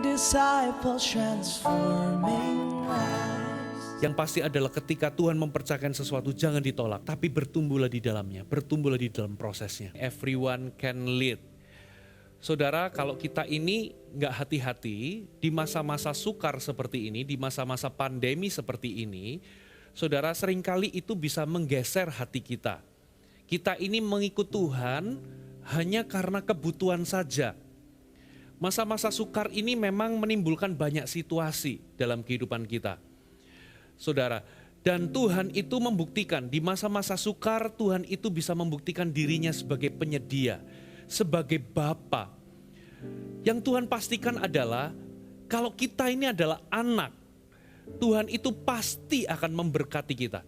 disciples, transforming lives. Yang pasti adalah ketika Tuhan mempercayakan sesuatu jangan ditolak, tapi bertumbuhlah di dalamnya, bertumbuhlah di dalam prosesnya. Everyone can lead. Saudara, kalau kita ini nggak hati-hati di masa-masa sukar seperti ini, di masa-masa pandemi seperti ini, saudara, seringkali itu bisa menggeser hati kita. Kita ini mengikut Tuhan hanya karena kebutuhan saja. Masa-masa sukar ini memang menimbulkan banyak situasi dalam kehidupan kita. Saudara, dan Tuhan itu membuktikan di masa-masa sukar, Tuhan itu bisa membuktikan dirinya sebagai penyedia, sebagai Bapa. Yang Tuhan pastikan adalah kalau kita ini adalah anak, Tuhan itu pasti akan memberkati kita.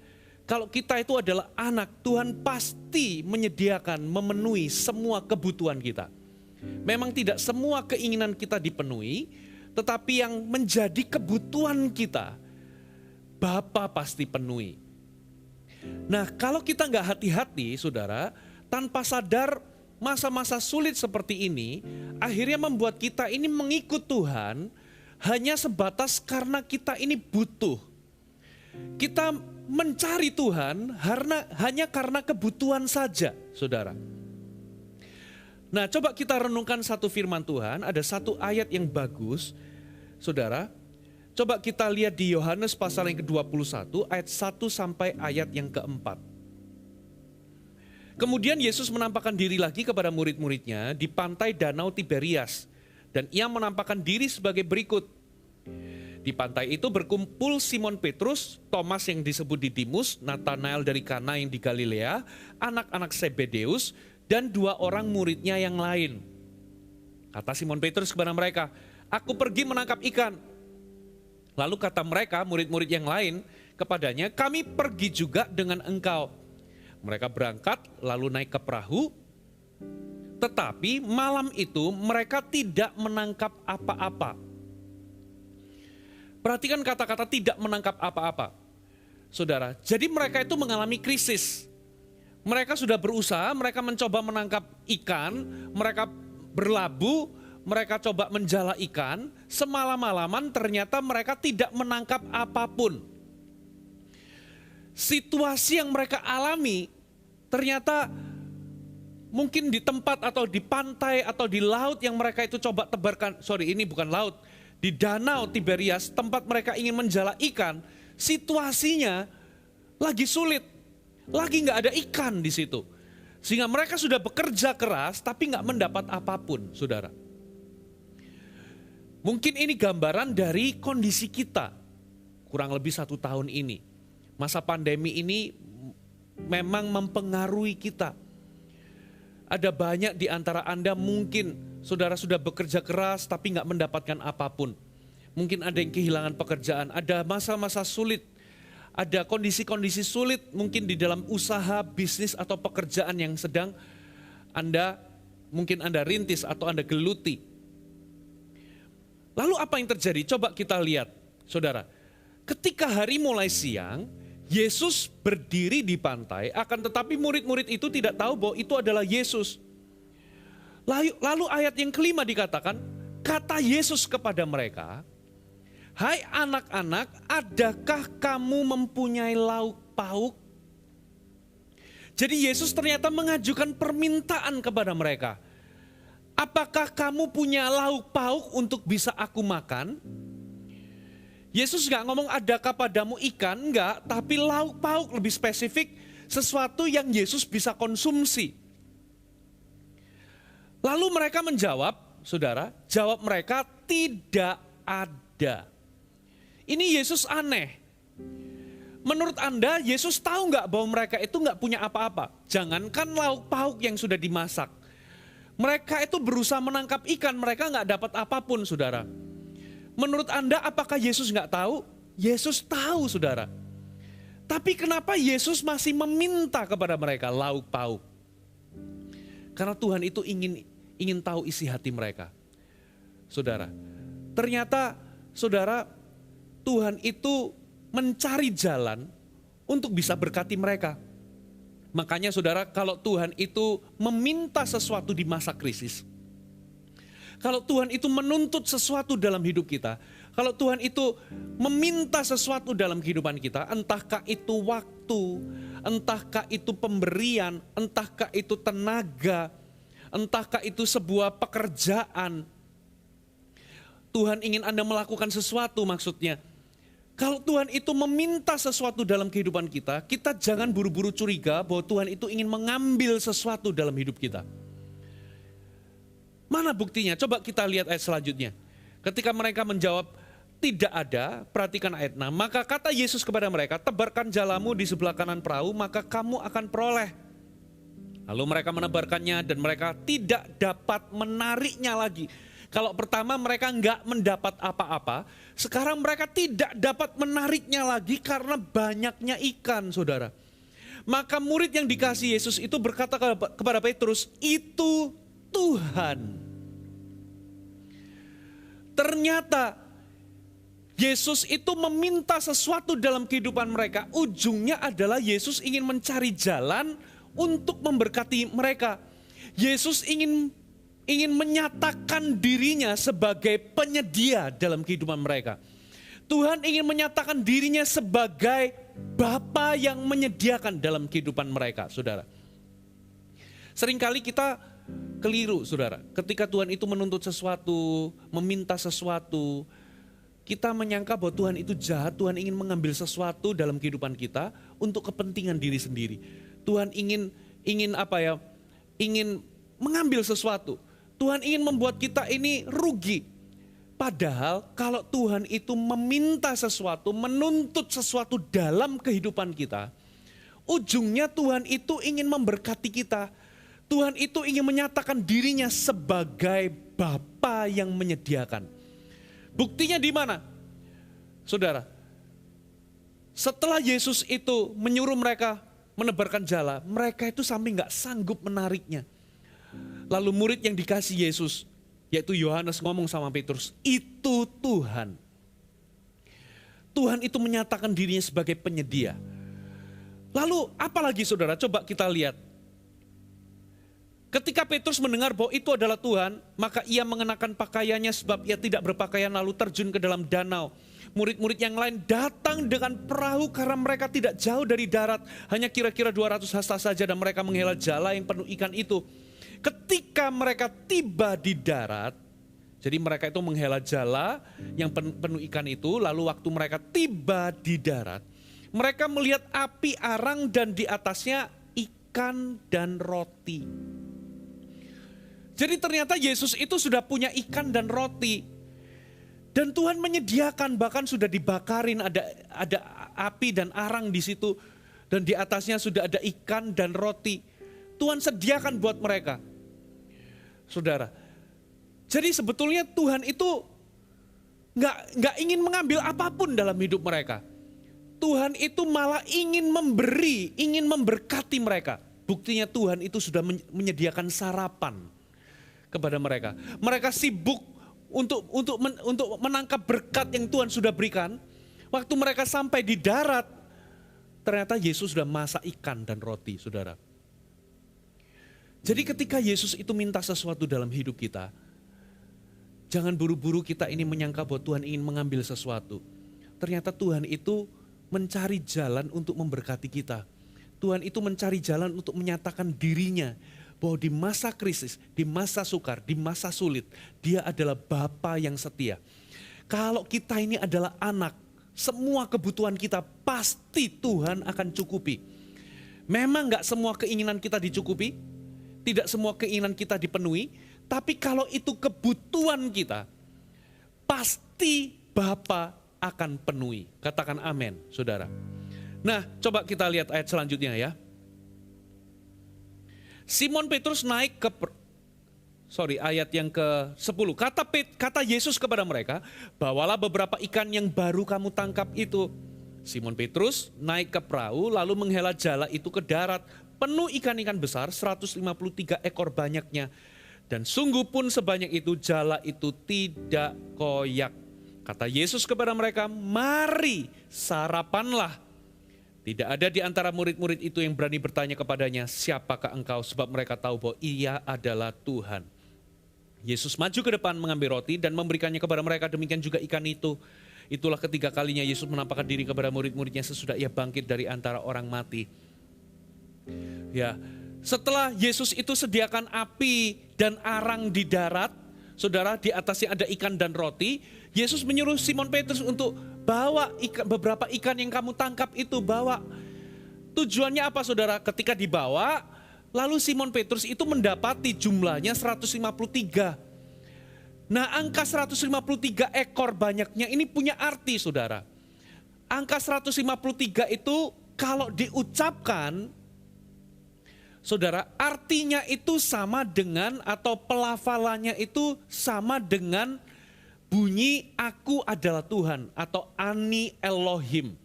Kalau kita itu adalah anak, Tuhan pasti menyediakan, memenuhi semua kebutuhan kita. Memang tidak semua keinginan kita dipenuhi, tetapi yang menjadi kebutuhan kita, Bapa pasti penuhi. Nah, kalau kita nggak hati-hati, saudara, tanpa sadar masa-masa sulit seperti ini, akhirnya membuat kita ini mengikut Tuhan hanya sebatas karena kita ini butuh. Kita mencari Tuhan hanya karena kebutuhan saja, saudara. Nah, coba kita renungkan satu firman Tuhan, ada satu ayat yang bagus, saudara. Coba kita lihat di Yohanes pasal yang ke-21 ayat 1 sampai ayat yang ke-4. Kemudian Yesus menampakkan diri lagi kepada murid-muridnya di pantai Danau Tiberias. Dan ia menampakkan diri sebagai berikut. Di pantai itu berkumpul Simon Petrus, Thomas yang disebut Didimus, Nathanael dari Kana yang di Galilea, anak-anak Zebedeus, dan 2 orang muridnya yang lain. Kata Simon Petrus kepada mereka, "Aku pergi menangkap ikan." Lalu kata mereka, murid-murid yang lain kepadanya, "Kami pergi juga dengan engkau." Mereka berangkat lalu naik ke perahu, tetapi malam itu mereka tidak menangkap apa-apa. Perhatikan kata-kata tidak menangkap apa-apa. Saudara, jadi mereka itu mengalami krisis. Mereka sudah berusaha, mereka mencoba menangkap ikan, mereka berlabuh, mereka coba menjala ikan, semalam-malaman ternyata mereka tidak menangkap apapun. Situasi yang mereka alami ternyata mungkin di tempat atau di pantai atau di laut yang mereka itu coba tebarkan, ini bukan laut, di Danau Tiberias tempat mereka ingin menjala ikan, situasinya lagi sulit, lagi nggak ada ikan di situ. Sehingga mereka sudah bekerja keras tapi nggak mendapat apapun, saudara. Mungkin ini gambaran dari kondisi kita kurang lebih 1 tahun ini. Masa pandemi ini memang mempengaruhi kita. Ada banyak di antara Anda mungkin saudara sudah bekerja keras tapi nggak mendapatkan apapun. Mungkin ada yang kehilangan pekerjaan, ada masa-masa sulit, ada kondisi-kondisi sulit mungkin di dalam usaha, bisnis atau pekerjaan yang sedang Anda rintis atau Anda geluti. Lalu apa yang terjadi? Coba kita lihat, saudara. Ketika hari mulai siang, Yesus berdiri di pantai, akan tetapi murid-murid itu tidak tahu bahwa itu adalah Yesus. Lalu ayat yang kelima dikatakan, kata Yesus kepada mereka, "Hai anak-anak, adakah kamu mempunyai lauk pauk?" Jadi Yesus ternyata mengajukan permintaan kepada mereka. "Apakah kamu punya lauk pauk untuk bisa aku makan?" Yesus gak ngomong adakah padamu ikan, enggak, tapi lauk pauk lebih spesifik, sesuatu yang Yesus bisa konsumsi. Lalu mereka menjawab, saudara, jawab mereka tidak ada. Ini Yesus aneh. Menurut Anda, Yesus tahu gak bahwa mereka itu gak punya apa-apa? Jangankan lauk pauk yang sudah dimasak. Mereka itu berusaha menangkap ikan, mereka gak dapat apapun, saudara. Menurut Anda, apakah Yesus gak tahu? Yesus tahu, saudara. Tapi kenapa Yesus masih meminta kepada mereka lauk pauk? Karena Tuhan itu ingin tahu isi hati mereka. Saudara, ternyata, saudara, Tuhan itu mencari jalan untuk bisa berkati mereka. Makanya saudara, kalau Tuhan itu meminta sesuatu di masa krisis, Kalau Tuhan itu menuntut sesuatu dalam hidup kita, kalau Tuhan itu meminta sesuatu dalam kehidupan kita, entahkah itu waktu, entahkah itu pemberian, entahkah itu tenaga, entahkah itu sebuah pekerjaan. Tuhan ingin Anda melakukan sesuatu maksudnya. Kalau Tuhan itu meminta sesuatu dalam kehidupan kita, kita jangan buru-buru curiga bahwa Tuhan itu ingin mengambil sesuatu dalam hidup kita. Mana buktinya? Coba kita lihat ayat selanjutnya. Ketika mereka menjawab, tidak ada, perhatikan ayat 6. Maka kata Yesus kepada mereka, tebarkan jalamu di sebelah kanan perahu, maka kamu akan peroleh. Lalu mereka menebarkannya dan mereka tidak dapat menariknya lagi. Kalau pertama mereka enggak mendapat apa-apa, sekarang mereka tidak dapat menariknya lagi karena banyaknya ikan, saudara. Maka murid yang dikasih Yesus itu berkata kepada Petrus, itu Tuhan. Ternyata Yesus itu meminta sesuatu dalam kehidupan mereka. Ujungnya adalah Yesus ingin mencari jalan untuk memberkati mereka. Yesus ingin menyatakan dirinya sebagai penyedia dalam kehidupan mereka. Tuhan ingin menyatakan dirinya sebagai Bapa yang menyediakan dalam kehidupan mereka, saudara. Seringkali kita keliru, saudara. Ketika Tuhan itu menuntut sesuatu, meminta sesuatu, kita menyangka bahwa Tuhan itu jahat. Tuhan ingin mengambil sesuatu dalam kehidupan kita untuk kepentingan diri sendiri. Tuhan ingin mengambil sesuatu. Tuhan ingin membuat kita ini rugi. Padahal kalau Tuhan itu meminta sesuatu, menuntut sesuatu dalam kehidupan kita, ujungnya Tuhan itu ingin memberkati kita. Tuhan itu ingin menyatakan dirinya sebagai Bapa yang menyediakan. Buktinya di mana? Saudara, setelah Yesus itu menyuruh mereka menebarkan jala, mereka itu sampai gak sanggup menariknya. Lalu murid yang dikasih Yesus, yaitu Yohanes, ngomong sama Petrus, itu Tuhan. Tuhan itu menyatakan dirinya sebagai penyedia. Lalu apalagi saudara, coba kita lihat. Ketika Petrus mendengar bahwa itu adalah Tuhan, maka ia mengenakan pakaiannya sebab ia tidak berpakaian lalu terjun ke dalam danau. Murid-murid yang lain datang dengan perahu karena mereka tidak jauh dari darat. Hanya kira-kira 200 hasta saja dan mereka menghela jala yang penuh ikan itu. Ketika mereka tiba di darat, jadi mereka itu menghela jala yang penuh ikan itu, lalu waktu mereka tiba di darat, mereka melihat api arang dan di atasnya ikan dan roti. Jadi ternyata Yesus itu sudah punya ikan dan roti. Dan Tuhan menyediakan, bahkan sudah dibakarin, ada api dan arang di situ. Dan di atasnya sudah ada ikan dan roti. Tuhan sediakan buat mereka. Saudara, jadi sebetulnya Tuhan itu nggak ingin mengambil apapun dalam hidup mereka. Tuhan itu malah ingin memberi, ingin memberkati mereka. Buktinya Tuhan itu sudah menyediakan sarapan kepada mereka. Mereka sibuk untuk menangkap berkat yang Tuhan sudah berikan. Waktu mereka sampai di darat, ternyata Yesus sudah masak ikan dan roti, saudara. Jadi ketika Yesus itu minta sesuatu dalam hidup kita, jangan buru-buru kita ini menyangka bahwa Tuhan ingin mengambil sesuatu. Ternyata Tuhan itu mencari jalan untuk memberkati kita. Tuhan itu mencari jalan untuk menyatakan dirinya bahwa di masa krisis, di masa sukar, di masa sulit, Dia adalah Bapa yang setia. Kalau kita ini adalah anak, semua kebutuhan kita pasti Tuhan akan cukupi. Memang gak semua keinginan kita dicukupi, tidak semua keinginan kita dipenuhi, tapi kalau itu kebutuhan kita, pasti Bapa akan penuhi. Katakan amin, saudara. Nah, coba kita lihat ayat selanjutnya ya. Simon Petrus naik ke ayat yang ke-10. Kata Yesus kepada mereka, bawalah beberapa ikan yang baru kamu tangkap itu. Simon Petrus naik ke perahu lalu menghela jala itu ke darat. Penuh ikan-ikan besar, 153 ekor banyaknya. Dan sungguh pun sebanyak itu jala itu tidak koyak. Kata Yesus kepada mereka, mari sarapanlah. Tidak ada di antara murid-murid itu yang berani bertanya kepadanya, siapakah engkau? Sebab mereka tahu bahwa Ia adalah Tuhan. Yesus maju ke depan mengambil roti dan memberikannya kepada mereka, demikian juga ikan itu. Itulah ketiga kalinya Yesus menampakkan diri kepada murid-muridnya sesudah ia bangkit dari antara orang mati. Ya, setelah Yesus itu sediakan api dan arang di darat, saudara, di atasnya ada ikan dan roti, Yesus menyuruh Simon Petrus untuk bawa beberapa ikan yang kamu tangkap itu, bawa. Tujuannya apa, saudara? Ketika dibawa, lalu Simon Petrus itu mendapati jumlahnya 153. Nah, angka 153 ekor banyaknya ini punya arti, saudara. Angka 153 itu kalau diucapkan, saudara, artinya itu sama dengan atau pelafalannya itu sama dengan bunyi aku adalah Tuhan atau Ani Elohim.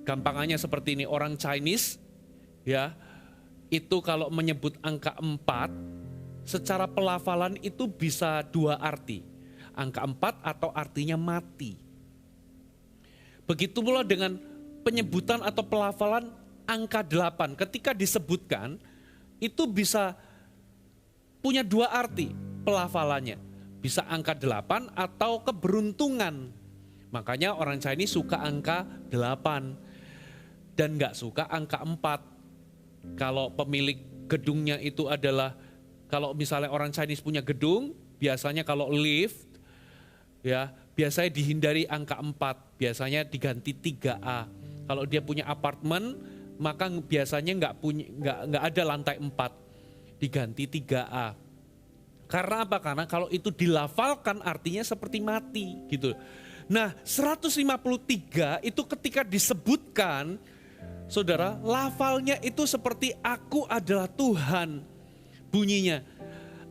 Gampangannya seperti ini, orang Chinese ya, itu kalau menyebut angka 4 secara pelafalan itu bisa dua arti. Angka 4 atau artinya mati. Begitu pula dengan penyebutan atau pelafalan angka 8 ketika disebutkan itu bisa punya dua arti pelafalannya. Bisa angka 8 atau keberuntungan. Makanya orang Chinese suka angka 8 dan gak suka angka 4. Kalau pemilik gedungnya itu adalah, kalau misalnya orang Chinese punya gedung, biasanya kalau lift ya biasanya dihindari angka 4, biasanya diganti 3A. Kalau dia punya apartemen, maka biasanya nggak ada lantai 4, diganti 3A. Karena apa? Karena kalau itu dilafalkan artinya seperti mati gitu. Nah, 153 itu ketika disebutkan, saudara, lafalnya itu seperti aku adalah Tuhan bunyinya.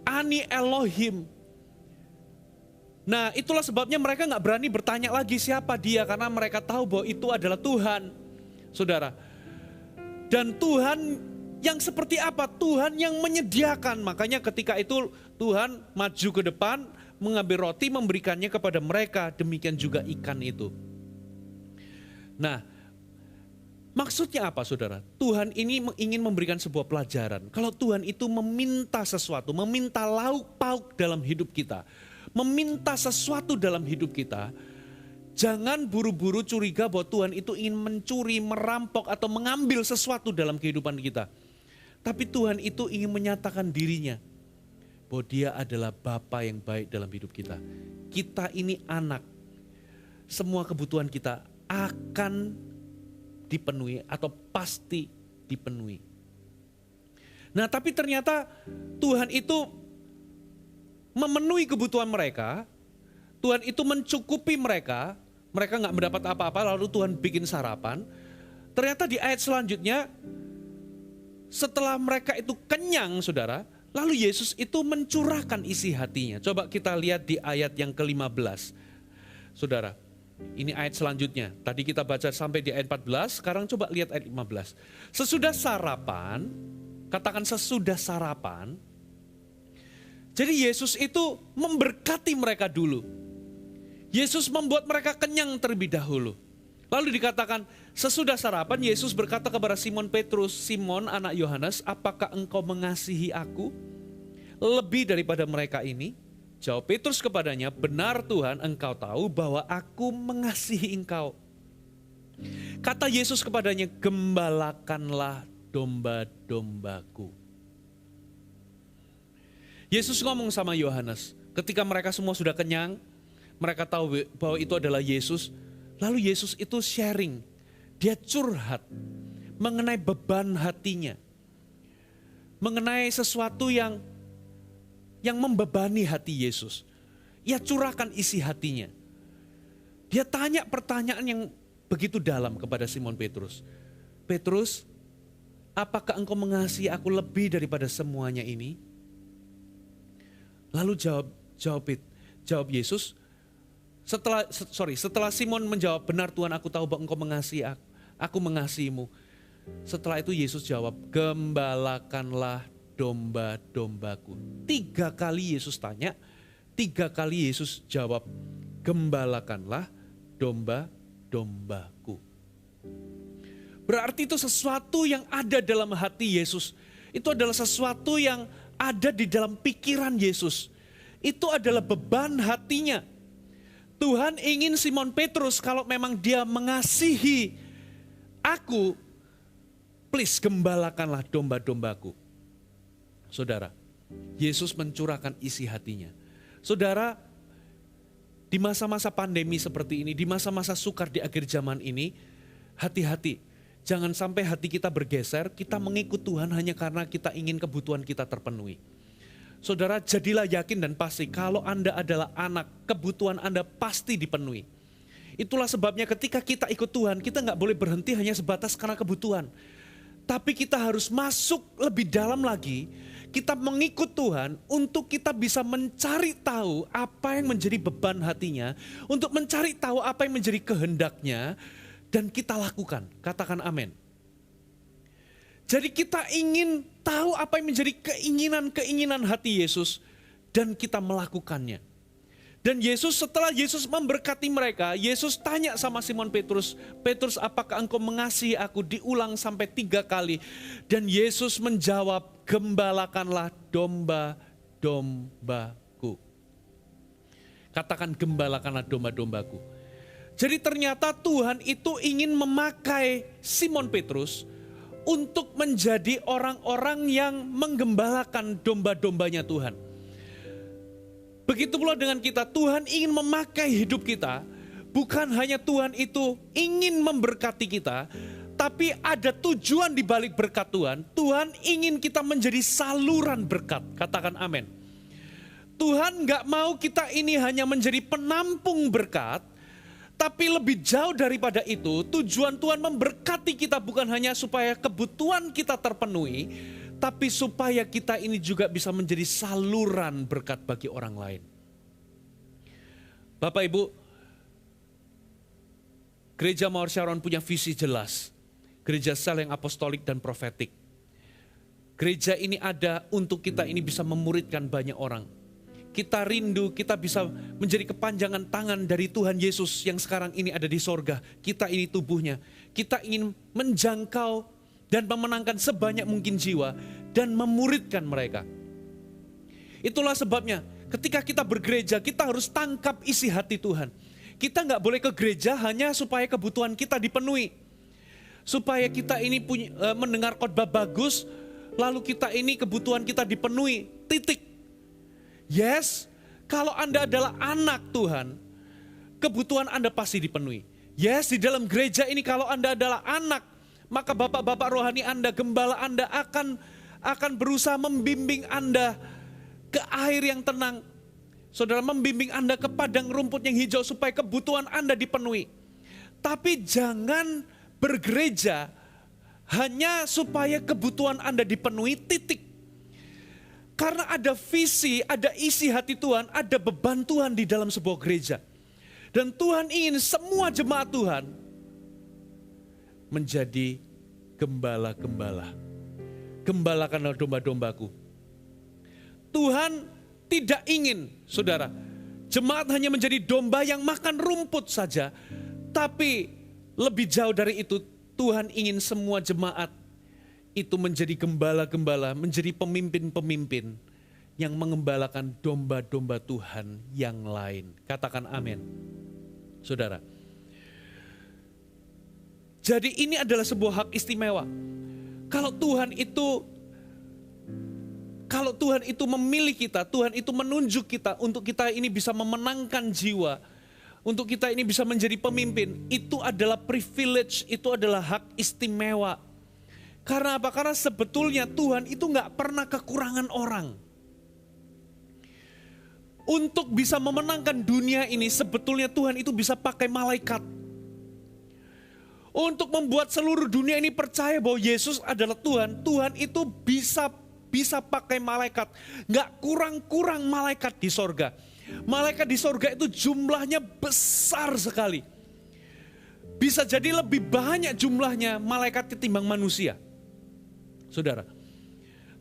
Ani Elohim. Nah, itulah sebabnya mereka nggak berani bertanya lagi siapa dia, karena mereka tahu bahwa itu adalah Tuhan, saudara. Dan Tuhan yang seperti apa? Tuhan yang menyediakan. Makanya ketika itu Tuhan maju ke depan, mengambil roti, memberikannya kepada mereka. Demikian juga ikan itu. Nah, maksudnya apa, saudara? Tuhan ini ingin memberikan sebuah pelajaran. Kalau Tuhan itu meminta sesuatu, meminta lauk pauk dalam hidup kita, meminta sesuatu dalam hidup kita, jangan buru-buru curiga bahwa Tuhan itu ingin mencuri, merampok, atau mengambil sesuatu dalam kehidupan kita. Tapi Tuhan itu ingin menyatakan dirinya, bahwa dia adalah Bapa yang baik dalam hidup kita. Kita ini anak, semua kebutuhan kita akan dipenuhi atau pasti dipenuhi. Nah, tapi ternyata Tuhan itu memenuhi kebutuhan mereka, Tuhan itu mencukupi mereka, mereka gak mendapat apa-apa, lalu Tuhan bikin sarapan. Ternyata di ayat selanjutnya, setelah mereka itu kenyang, saudara, lalu Yesus itu mencurahkan isi hatinya. Coba kita lihat di ayat yang ke-15. Saudara, ini ayat selanjutnya. Tadi kita baca sampai di ayat 14, sekarang coba lihat ayat 15. Sesudah sarapan, katakan sesudah sarapan, jadi Yesus itu memberkati mereka dulu. Yesus membuat mereka kenyang terlebih dahulu. Lalu dikatakan, sesudah sarapan Yesus berkata kepada Simon Petrus, Simon anak Yohanes, apakah engkau mengasihi aku lebih daripada mereka ini? Jawab Petrus kepadanya, benar Tuhan, engkau tahu bahwa aku mengasihi engkau. Kata Yesus kepadanya, gembalakanlah domba-dombaku. Yesus ngomong sama Yohanes, ketika mereka semua sudah kenyang, mereka tahu bahwa itu adalah Yesus. Lalu Yesus itu sharing, dia curhat mengenai beban hatinya, mengenai sesuatu yang membebani hati Yesus. Ia curahkan isi hatinya. Dia tanya pertanyaan yang begitu dalam kepada Simon Petrus. Petrus, apakah engkau mengasihi aku lebih daripada semuanya ini? Lalu jawab Yesus, setelah Simon menjawab, benar Tuhan, aku tahu bahwa engkau mengasihi aku mengasihimu. Setelah itu Yesus jawab, gembalakanlah domba-dombaku. 3 kali Yesus tanya, 3 kali Yesus jawab, gembalakanlah domba-dombaku. Berarti itu sesuatu yang ada dalam hati Yesus. Itu adalah sesuatu yang ada di dalam pikiran Yesus. Itu adalah beban hatinya. Tuhan ingin Simon Petrus kalau memang dia mengasihi aku, please gembalakanlah domba-dombaku. Saudara, Yesus mencurahkan isi hatinya. Saudara, di masa-masa pandemi seperti ini, di masa-masa sukar di akhir zaman ini, hati-hati. Jangan sampai hati kita bergeser, kita mengikut Tuhan hanya karena kita ingin kebutuhan kita terpenuhi. Saudara, jadilah yakin dan pasti kalau Anda adalah anak, kebutuhan Anda pasti dipenuhi. Itulah sebabnya ketika kita ikut Tuhan, kita nggak boleh berhenti hanya sebatas karena kebutuhan. Tapi kita harus masuk lebih dalam lagi, kita mengikut Tuhan untuk kita bisa mencari tahu apa yang menjadi beban hatinya, untuk mencari tahu apa yang menjadi kehendaknya, dan kita lakukan. Katakan amin. Jadi kita ingin tahu apa yang menjadi keinginan-keinginan hati Yesus, dan kita melakukannya. Dan Yesus, setelah Yesus memberkati mereka, Yesus tanya sama Simon Petrus, Petrus, apakah engkau mengasihi aku? Diulang sampai 3 kali. Dan Yesus menjawab, gembalakanlah domba-dombaku. Katakan, gembalakanlah domba-dombaku. Jadi ternyata Tuhan itu ingin memakai Simon Petrus untuk menjadi orang-orang yang menggembalakan domba-dombanya Tuhan. Begitu pula dengan kita, Tuhan ingin memakai hidup kita. Bukan hanya Tuhan itu ingin memberkati kita, tapi ada tujuan di balik berkat Tuhan. Tuhan ingin kita menjadi saluran berkat. Katakan amin. Tuhan gak mau kita ini hanya menjadi penampung berkat, tapi lebih jauh daripada itu, tujuan Tuhan memberkati kita bukan hanya supaya kebutuhan kita terpenuhi, tapi supaya kita ini juga bisa menjadi saluran berkat bagi orang lain. Bapak Ibu, Gereja Mawar Sharon punya visi jelas. Gereja sel yang apostolik dan profetik. Gereja ini ada untuk kita ini bisa memuridkan banyak orang. Kita rindu, kita bisa menjadi kepanjangan tangan dari Tuhan Yesus yang sekarang ini ada di sorga. Kita ini tubuhnya. Kita ingin menjangkau dan memenangkan sebanyak mungkin jiwa dan memuridkan mereka. Itulah sebabnya ketika kita bergereja, kita harus tangkap isi hati Tuhan. Kita nggak boleh ke gereja hanya supaya kebutuhan kita dipenuhi. Supaya kita ini mendengar khotbah bagus, lalu kita ini kebutuhan kita dipenuhi, titik. Yes, kalau Anda adalah anak Tuhan, kebutuhan Anda pasti dipenuhi. Yes, di dalam gereja ini kalau Anda adalah anak, maka bapak-bapak rohani Anda, gembala Anda akan berusaha membimbing Anda ke air yang tenang. Saudara, membimbing Anda ke padang rumput yang hijau supaya kebutuhan Anda dipenuhi. Tapi jangan bergereja hanya supaya kebutuhan Anda dipenuhi, titik. Karena ada visi, ada isi hati Tuhan, ada beban Tuhan di dalam sebuah gereja. Dan Tuhan ingin semua jemaat Tuhan menjadi gembala-gembala. Gembalakanlah domba-dombaku. Tuhan tidak ingin, saudara, jemaat hanya menjadi domba yang makan rumput saja. Tapi lebih jauh dari itu, Tuhan ingin semua jemaat itu menjadi gembala-gembala, menjadi pemimpin-pemimpin yang mengembalakan domba-domba Tuhan yang lain. Katakan amin. Saudara, jadi ini adalah sebuah hak istimewa. Kalau Tuhan itu memilih kita, Tuhan itu menunjuk kita untuk kita ini bisa memenangkan jiwa, untuk kita ini bisa menjadi pemimpin, itu adalah privilege, itu adalah hak istimewa. Karena apa? Karena sebetulnya Tuhan itu gak pernah kekurangan orang. Untuk bisa memenangkan dunia ini, sebetulnya Tuhan itu bisa pakai malaikat. Untuk membuat seluruh dunia ini percaya bahwa Yesus adalah Tuhan, Tuhan itu bisa pakai malaikat. Gak kurang-kurang malaikat di sorga. Malaikat di sorga itu jumlahnya besar sekali. Bisa jadi lebih banyak jumlahnya malaikat ketimbang manusia. Saudara,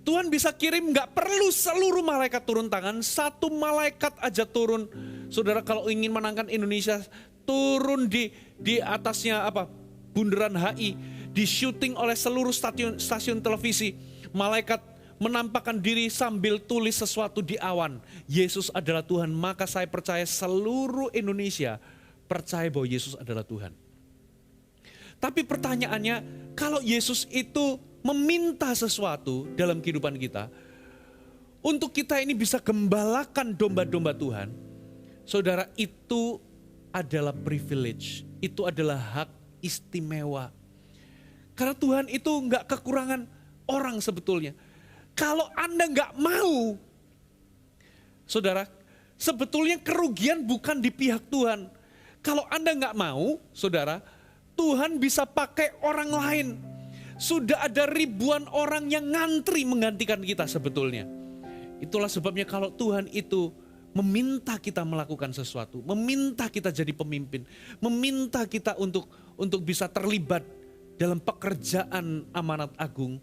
Tuhan bisa kirim gak perlu seluruh malaikat turun tangan, satu malaikat aja turun. Saudara, kalau ingin menangkan Indonesia, turun di atasnya bundaran HI, di syuting oleh seluruh stasiun televisi. Malaikat menampakkan diri sambil tulis sesuatu di awan. Yesus adalah Tuhan, maka saya percaya seluruh Indonesia percaya bahwa Yesus adalah Tuhan. Tapi pertanyaannya, kalau Yesus itu meminta sesuatu dalam kehidupan kita, untuk kita ini bisa gembalakan domba-domba Tuhan, saudara, itu adalah privilege, itu adalah hak istimewa. Karena Tuhan itu enggak kekurangan orang sebetulnya. Kalau Anda enggak mau, saudara, sebetulnya kerugian bukan di pihak Tuhan. Kalau Anda enggak mau, saudara, Tuhan bisa pakai orang lain. Sudah ada ribuan orang yang ngantri menggantikan kita sebetulnya. Itulah sebabnya kalau Tuhan itu meminta kita melakukan sesuatu, meminta kita jadi pemimpin, meminta kita untuk bisa terlibat dalam pekerjaan amanat agung,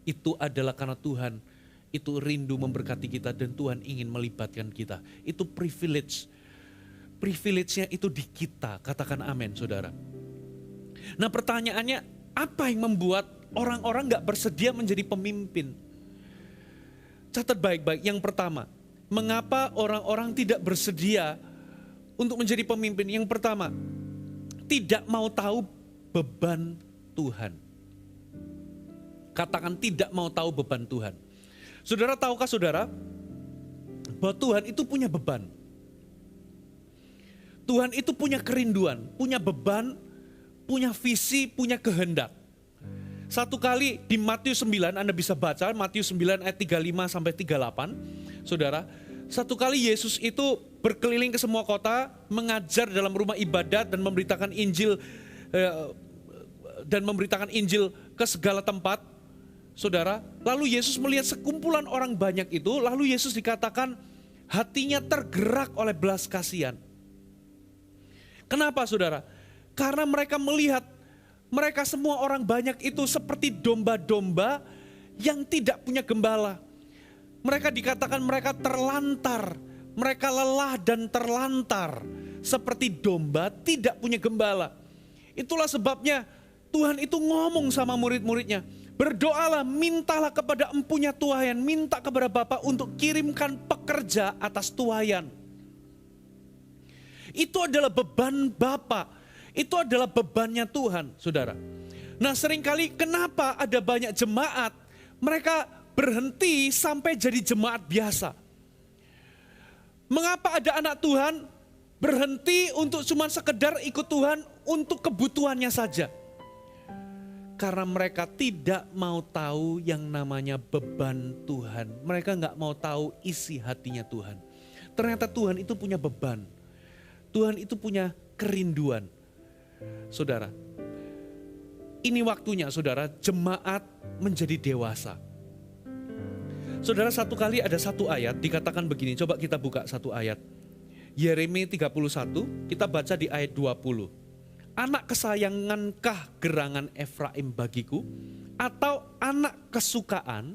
itu adalah karena Tuhan itu rindu memberkati kita dan Tuhan ingin melibatkan kita. Itu privilege. Privilege-nya itu di kita, katakan amin saudara. Nah pertanyaannya, apa yang membuat orang-orang gak bersedia menjadi pemimpin? Catat baik-baik, yang pertama, mengapa orang-orang tidak bersedia untuk menjadi pemimpin? Yang pertama, tidak mau tahu beban Tuhan. Katakan tidak mau tahu beban Tuhan. Saudara, tahukah saudara bahwa Tuhan itu punya beban? Tuhan itu punya kerinduan, punya beban, punya visi, punya kehendak. Satu kali di Matius 9, Anda bisa baca Matius 9 ayat 35 sampai 38. Saudara, satu kali Yesus itu berkeliling ke semua kota, mengajar dalam rumah ibadat dan memberitakan Injil ke segala tempat. Saudara, lalu Yesus melihat sekumpulan orang banyak itu, lalu Yesus dikatakan hatinya tergerak oleh belas kasihan. Kenapa saudara? Karena mereka melihat mereka semua orang banyak itu seperti domba-domba yang tidak punya gembala. Mereka dikatakan mereka terlantar, mereka lelah dan terlantar seperti domba tidak punya gembala. Itulah sebabnya Tuhan itu ngomong sama murid-muridnya, berdoalah, mintalah kepada empunya tuaian, minta kepada Bapa untuk kirimkan pekerja atas tuaian. Itu adalah beban Bapa, itu adalah bebannya Tuhan, saudara. Nah seringkali kenapa ada banyak jemaat, mereka berhenti sampai jadi jemaat biasa. Mengapa ada anak Tuhan berhenti untuk cuma sekedar ikut Tuhan untuk kebutuhannya saja? Karena mereka tidak mau tahu yang namanya beban Tuhan. Mereka gak mau tahu isi hatinya Tuhan. Ternyata Tuhan itu punya beban. Tuhan itu punya kerinduan. Saudara, ini waktunya saudara jemaat menjadi dewasa. Saudara, satu kali ada satu ayat dikatakan begini, coba kita buka satu ayat. Yeremia 31, kita baca di ayat 20. Anak kesayangankah gerangan Efraim bagiku? Atau anak kesukaan?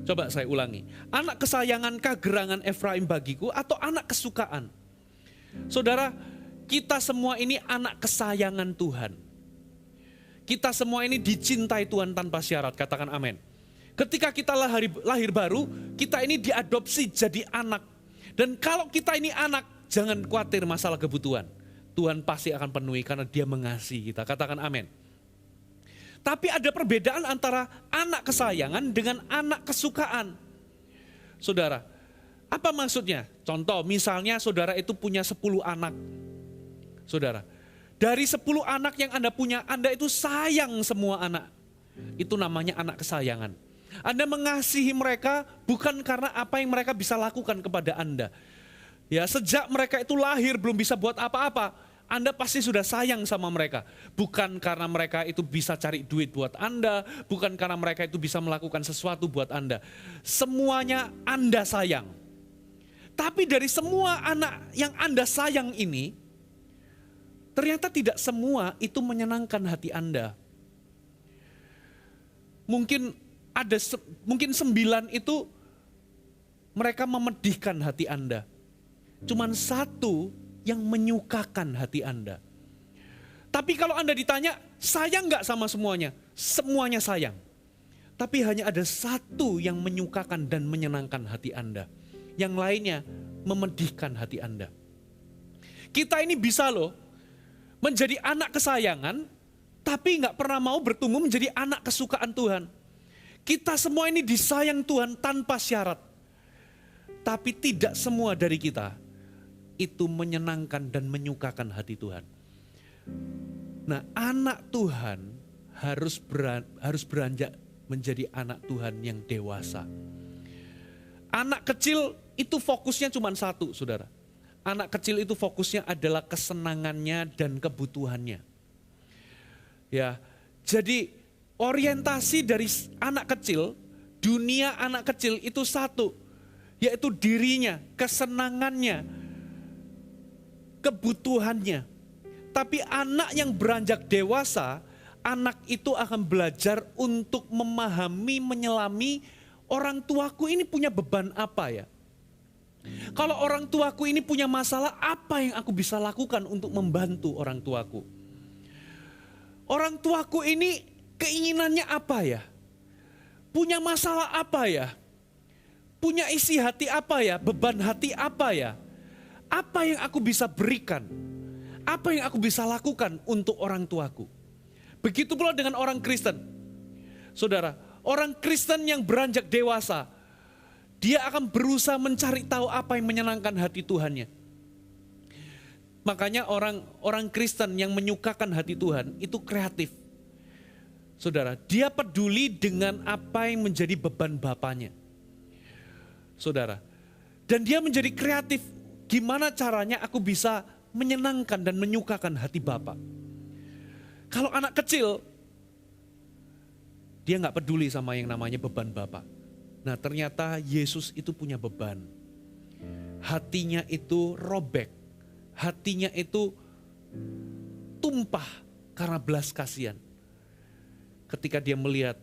Coba saya ulangi. Anak kesayangankah gerangan Efraim bagiku? Atau anak kesukaan? Saudara, kita semua ini anak kesayangan Tuhan. Kita semua ini dicintai Tuhan tanpa syarat, katakan amin. Ketika kita lahir baru, kita ini diadopsi jadi anak. Dan kalau kita ini anak, jangan khawatir masalah kebutuhan. Tuhan pasti akan penuhi karena Dia mengasihi kita, katakan amin. Tapi ada perbedaan antara anak kesayangan dengan anak kesukaan. Saudara, apa maksudnya? Contoh, misalnya saudara itu punya 10 anak. Saudara, dari 10 anak yang Anda punya, Anda itu sayang semua anak. Itu namanya anak kesayangan. Anda mengasihi mereka bukan karena apa yang mereka bisa lakukan kepada Anda. Ya, sejak mereka itu lahir belum bisa buat apa-apa, Anda pasti sudah sayang sama mereka. Bukan karena mereka itu bisa cari duit buat Anda, bukan karena mereka itu bisa melakukan sesuatu buat Anda. Semuanya Anda sayang. Tapi dari semua anak yang Anda sayang ini, ternyata tidak semua itu menyenangkan hati Anda. Mungkin 9 itu mereka memedihkan hati Anda. Cuman 1 yang menyukakan hati Anda. Tapi kalau Anda ditanya, sayang gak sama semuanya? Semuanya sayang. Tapi hanya ada satu yang menyukakan dan menyenangkan hati Anda. Yang lainnya memedihkan hati Anda. Kita ini bisa loh menjadi anak kesayangan, tapi gak pernah mau bertumbuh menjadi anak kesukaan Tuhan. Kita semua ini disayang Tuhan tanpa syarat. Tapi tidak semua dari kita itu menyenangkan dan menyukakan hati Tuhan. Nah, anak Tuhan harus beranjak menjadi anak Tuhan yang dewasa. Anak kecil itu fokusnya cuma satu, saudara. Anak kecil itu fokusnya adalah kesenangannya dan kebutuhannya. Ya, jadi orientasi dari anak kecil, dunia anak kecil itu satu, yaitu dirinya, kesenangannya, kebutuhannya. Tapi anak yang beranjak dewasa, anak itu akan belajar untuk memahami, menyelami, orang tuaku ini punya beban apa ya? Kalau orang tuaku ini punya masalah, apa yang aku bisa lakukan untuk membantu orang tuaku? Orang tuaku ini keinginannya apa ya? Punya masalah apa ya? Punya isi hati apa ya? Beban hati apa ya? Apa yang aku bisa berikan? Apa yang aku bisa lakukan untuk orang tuaku? Begitu pula dengan orang Kristen. Saudara, orang Kristen yang beranjak dewasa, dia akan berusaha mencari tahu apa yang menyenangkan hati Tuhannya. Makanya orang Kristen yang menyukakan hati Tuhan itu kreatif. Saudara, dia peduli dengan apa yang menjadi beban bapaknya. Saudara, dan dia menjadi kreatif. Gimana caranya aku bisa menyenangkan dan menyukakan hati bapak? Kalau anak kecil, dia gak peduli sama yang namanya beban bapak. Nah, ternyata Yesus itu punya beban. Hatinya itu robek. Hatinya itu tumpah karena belas kasihan. Ketika dia melihat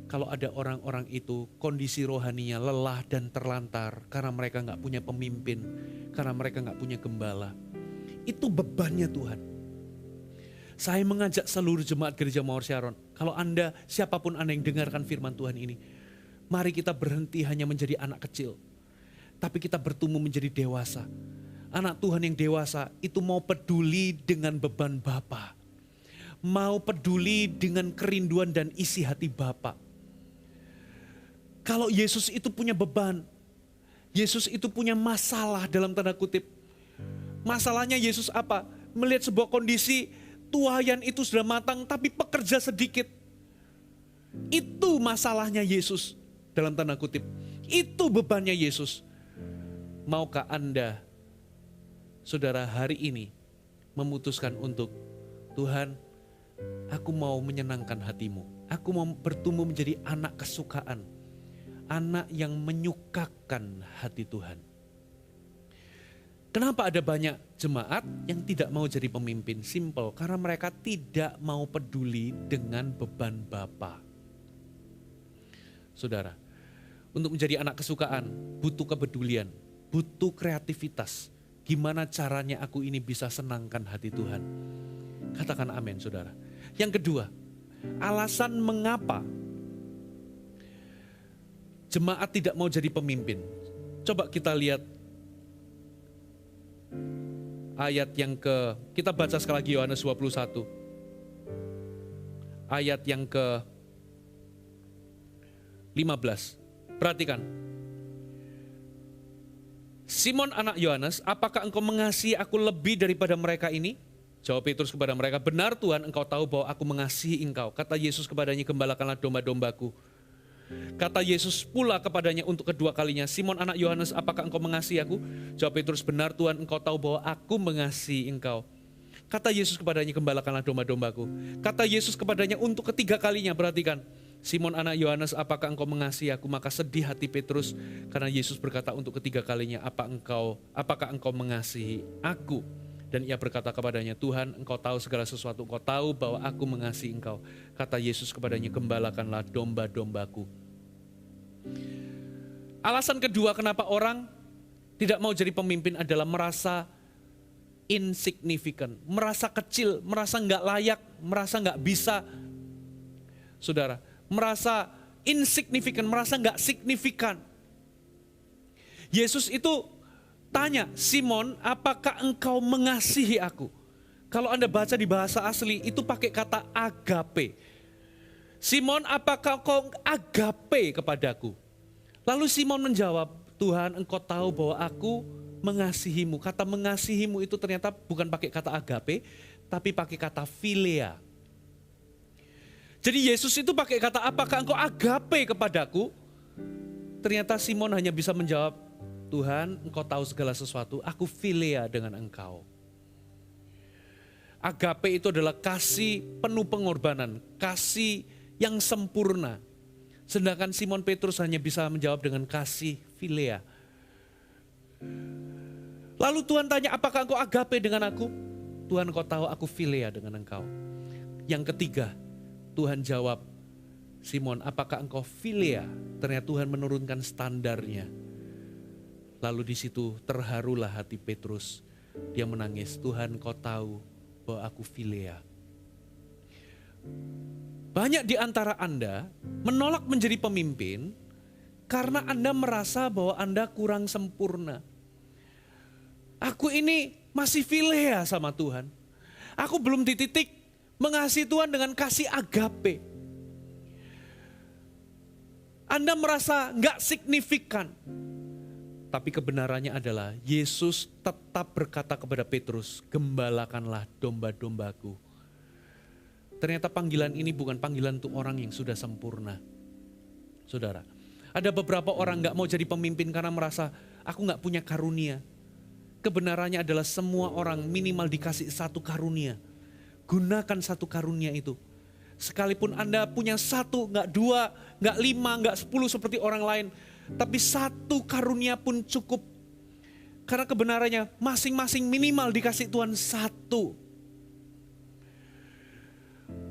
kalau ada orang-orang itu kondisi rohaninya lelah dan terlantar karena mereka gak punya pemimpin, karena mereka gak punya gembala. Itu bebannya Tuhan. Saya mengajak seluruh jemaat gereja Mawar Sharon, kalau Anda, siapapun Anda yang dengarkan firman Tuhan ini, mari kita berhenti hanya menjadi anak kecil, tapi kita bertumbuh menjadi dewasa. Anak Tuhan yang dewasa itu mau peduli dengan beban Bapa, mau peduli dengan kerinduan dan isi hati Bapa. Kalau Yesus itu punya beban, Yesus itu punya masalah dalam tanda kutip. Masalahnya Yesus apa? Melihat sebuah kondisi tuayan itu sudah matang tapi pekerja sedikit. Itu masalahnya Yesus dalam tanda kutip. Itu bebannya Yesus. Maukah Anda, saudara, hari ini memutuskan untuk, Tuhan, aku mau menyenangkan hatimu. Aku mau bertumbuh menjadi anak kesukaan. Anak yang menyukakan hati Tuhan. Kenapa ada banyak jemaat yang tidak mau jadi pemimpin? Simple, karena mereka tidak mau peduli dengan beban Bapa. Saudara, untuk menjadi anak kesukaan butuh kepedulian, butuh kreativitas. Gimana caranya aku ini bisa senangkan hati Tuhan? Katakan amin, saudara. Yang kedua, alasan mengapa jemaat tidak mau jadi pemimpin. Coba kita lihat ayat yang kita baca sekali lagi Yohanes 21. Ayat yang ke 15. Perhatikan. Simon anak Yohanes, apakah engkau mengasihi aku lebih daripada mereka ini? Jawab Petrus kepada mereka, benar Tuhan, engkau tahu bahwa aku mengasihi engkau. Kata Yesus kepadanya, gembalakanlah domba-dombaku. Kata Yesus pula kepadanya untuk kedua kalinya, Simon anak Yohanes, apakah engkau mengasihi aku? Jawab Petrus, benar Tuhan, engkau tahu bahwa aku mengasihi engkau. Kata Yesus kepadanya, gembalakanlah domba-dombaku. Kata Yesus kepadanya untuk ketiga kalinya, perhatikan. Simon anak Yohanes, apakah engkau mengasihi aku? Maka sedih hati Petrus karena Yesus berkata untuk ketiga kalinya, apakah engkau mengasihi aku? Dan ia berkata kepadanya, Tuhan, engkau tahu segala sesuatu, engkau tahu bahwa aku mengasihi engkau. Kata Yesus kepadanya, gembalakanlah domba-dombaku. Alasan kedua kenapa orang tidak mau jadi pemimpin adalah merasa insignificant, merasa kecil, merasa nggak layak, merasa nggak bisa. Saudara, merasa insignifikan, merasa nggak signifikan. Yesus itu tanya, Simon, apakah engkau mengasihi aku? Kalau Anda baca di bahasa asli, itu pakai kata agape. Simon, apakah engkau agape kepadaku? Lalu Simon menjawab, Tuhan, engkau tahu bahwa aku mengasihimu. Kata mengasihimu itu ternyata bukan pakai kata agape, tapi pakai kata philea. Jadi Yesus itu pakai kata, apakah engkau agape kepadaku? Ternyata Simon hanya bisa menjawab, Tuhan, engkau tahu segala sesuatu, aku philea dengan engkau. Agape itu adalah kasih penuh pengorbanan, kasih yang sempurna. Sedangkan Simon Petrus hanya bisa menjawab dengan kasih philea. Lalu Tuhan tanya, apakah engkau agape dengan aku? Tuhan, engkau tahu aku philea dengan engkau. Yang ketiga, Tuhan jawab, Simon, apakah engkau philea? Ternyata Tuhan menurunkan standarnya. Lalu di situ terharulah hati Petrus. Dia menangis, Tuhan, engkau tahu bahwa aku philea. Banyak di antara Anda menolak menjadi pemimpin karena Anda merasa bahwa Anda kurang sempurna. Aku ini masih philea sama Tuhan. Aku belum di titik mengasihi Tuhan dengan kasih agape. Anda merasa nggak signifikan. Tapi kebenarannya adalah Yesus tetap berkata kepada Petrus, gembalakanlah domba-dombaku. Ternyata panggilan ini bukan panggilan untuk orang yang sudah sempurna. Saudara, ada beberapa orang gak mau jadi pemimpin karena merasa aku gak punya karunia. Kebenarannya adalah semua orang minimal dikasih satu karunia. Gunakan satu karunia itu. Sekalipun Anda punya satu, gak dua, gak lima, gak 10 seperti orang lain. Tapi satu karunia pun cukup. Karena kebenarannya masing-masing minimal dikasih Tuhan satu.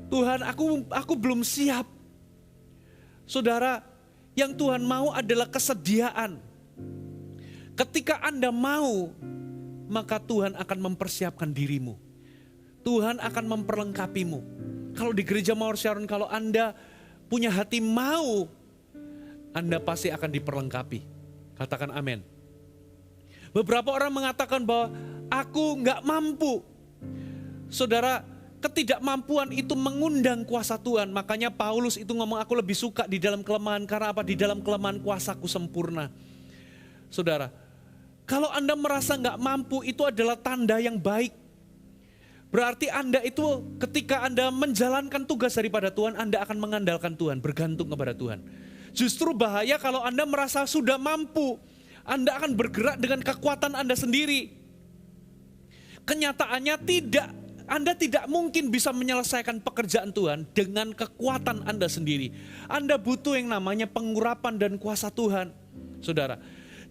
Tuhan, aku belum siap. Saudara, yang Tuhan mau adalah kesediaan. Ketika Anda mau, maka Tuhan akan mempersiapkan dirimu. Tuhan akan memperlengkapimu. Kalau di gereja Mawar Sharon, kalau Anda punya hati mau, Anda pasti akan diperlengkapi. Katakan amin. Beberapa orang mengatakan bahwa aku gak mampu. Saudara, ketidakmampuan itu mengundang kuasa Tuhan. Makanya Paulus itu ngomong, aku lebih suka di dalam kelemahan. Karena apa? Di dalam kelemahan kuasaku sempurna. Saudara, kalau Anda merasa gak mampu, itu adalah tanda yang baik. Berarti Anda itu ketika Anda menjalankan tugas daripada Tuhan, Anda akan mengandalkan Tuhan, bergantung kepada Tuhan. Justru bahaya kalau Anda merasa sudah mampu, Anda akan bergerak dengan kekuatan Anda sendiri. Kenyataannya Anda tidak mungkin bisa menyelesaikan pekerjaan Tuhan dengan kekuatan Anda sendiri. Anda butuh yang namanya pengurapan dan kuasa Tuhan. Saudara,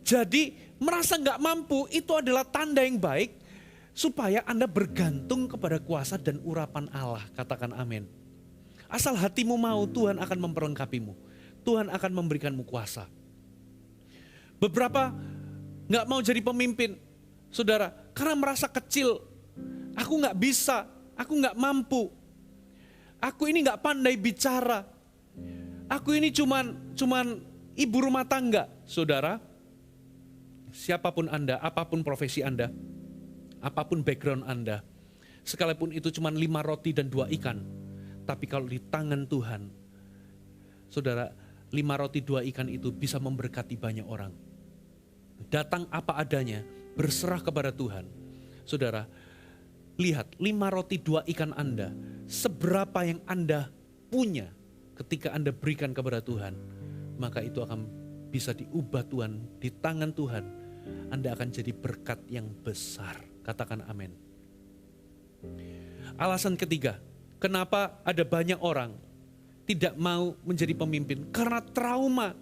jadi merasa gak mampu itu adalah tanda yang baik supaya Anda bergantung kepada kuasa dan urapan Allah. Katakan amin. Asal hatimu mau, Tuhan akan memperlengkapimu. Tuhan akan memberikanmu kuasa. Beberapa gak mau jadi pemimpin, saudara, karena merasa kecil. Aku gak bisa, aku gak mampu. Aku ini gak pandai bicara. Aku ini cuman ibu rumah tangga. Saudara, siapapun Anda, apapun profesi Anda, apapun background Anda, sekalipun itu cuma 5 roti dan 2 ikan, tapi kalau di tangan Tuhan, saudara, 5 roti 2 ikan itu bisa memberkati banyak orang. Datang apa adanya, berserah kepada Tuhan. Saudara, lihat 5 roti 2 ikan Anda, seberapa yang Anda punya ketika Anda berikan kepada Tuhan, maka itu akan bisa diubah Tuhan, di tangan Tuhan. Anda akan jadi berkat yang besar. Katakan amin. Alasan ketiga, kenapa ada banyak orang tidak mau menjadi pemimpin? Karena trauma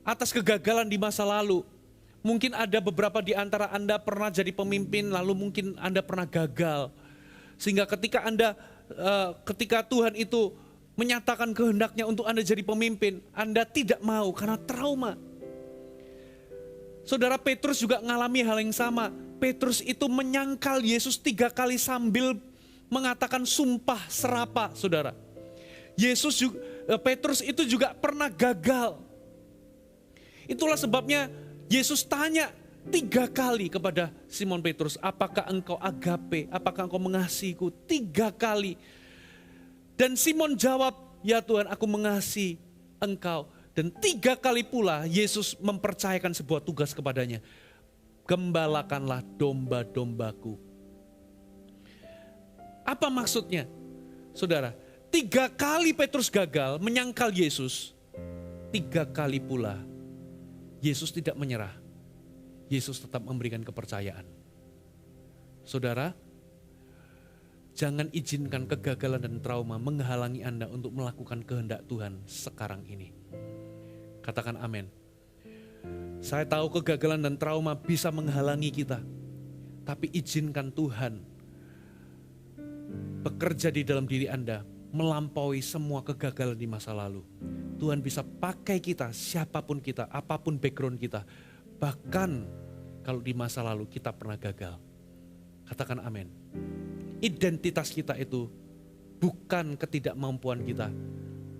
atas kegagalan di masa lalu. Mungkin ada beberapa di antara Anda pernah jadi pemimpin, lalu mungkin Anda pernah gagal. Sehingga ketika Tuhan itu menyatakan kehendaknya untuk Anda jadi pemimpin, Anda tidak mau karena trauma. Saudara, Petrus juga mengalami hal yang sama. Petrus itu menyangkal Yesus 3 kali sambil mengatakan sumpah serapa, saudara. Petrus itu juga pernah gagal. Itulah sebabnya Yesus tanya 3 kali kepada Simon Petrus, apakah engkau agape, apakah engkau mengasihiku? 3 kali. Dan Simon jawab, ya Tuhan, aku mengasihi engkau. Dan 3 kali pula Yesus mempercayakan sebuah tugas kepadanya. Gembalakanlah domba-dombaku. Apa maksudnya? Saudara, 3 kali Petrus gagal menyangkal Yesus. 3 kali pula Yesus tidak menyerah. Yesus tetap memberikan kepercayaan. Saudara, jangan izinkan kegagalan dan trauma menghalangi Anda untuk melakukan kehendak Tuhan sekarang ini. Katakan amin. Saya tahu kegagalan dan trauma bisa menghalangi kita. Tapi izinkan Tuhan bekerja di dalam diri Anda, melampaui semua kegagalan di masa lalu. Tuhan bisa pakai kita, siapapun kita, apapun background kita. Bahkan kalau di masa lalu kita pernah gagal. Katakan amin. Identitas kita itu bukan ketidakmampuan kita,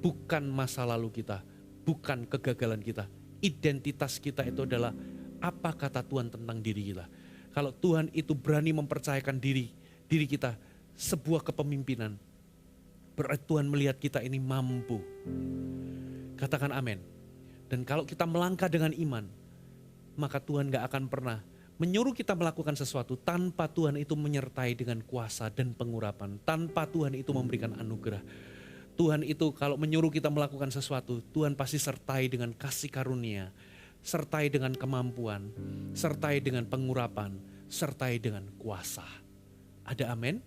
bukan masa lalu kita, bukan kegagalan kita. Identitas kita itu adalah apa kata Tuhan tentang diri kita. Kalau Tuhan itu berani mempercayakan diri kita sebuah kepemimpinan, berarti Tuhan melihat kita ini mampu. Katakan amin. Dan kalau kita melangkah dengan iman, maka Tuhan gak akan pernah menyuruh kita melakukan sesuatu tanpa Tuhan itu menyertai dengan kuasa dan pengurapan. Tanpa Tuhan itu memberikan anugerah. Tuhan itu kalau menyuruh kita melakukan sesuatu, Tuhan pasti sertai dengan kasih karunia, sertai dengan kemampuan, sertai dengan pengurapan, sertai dengan kuasa. Ada amin?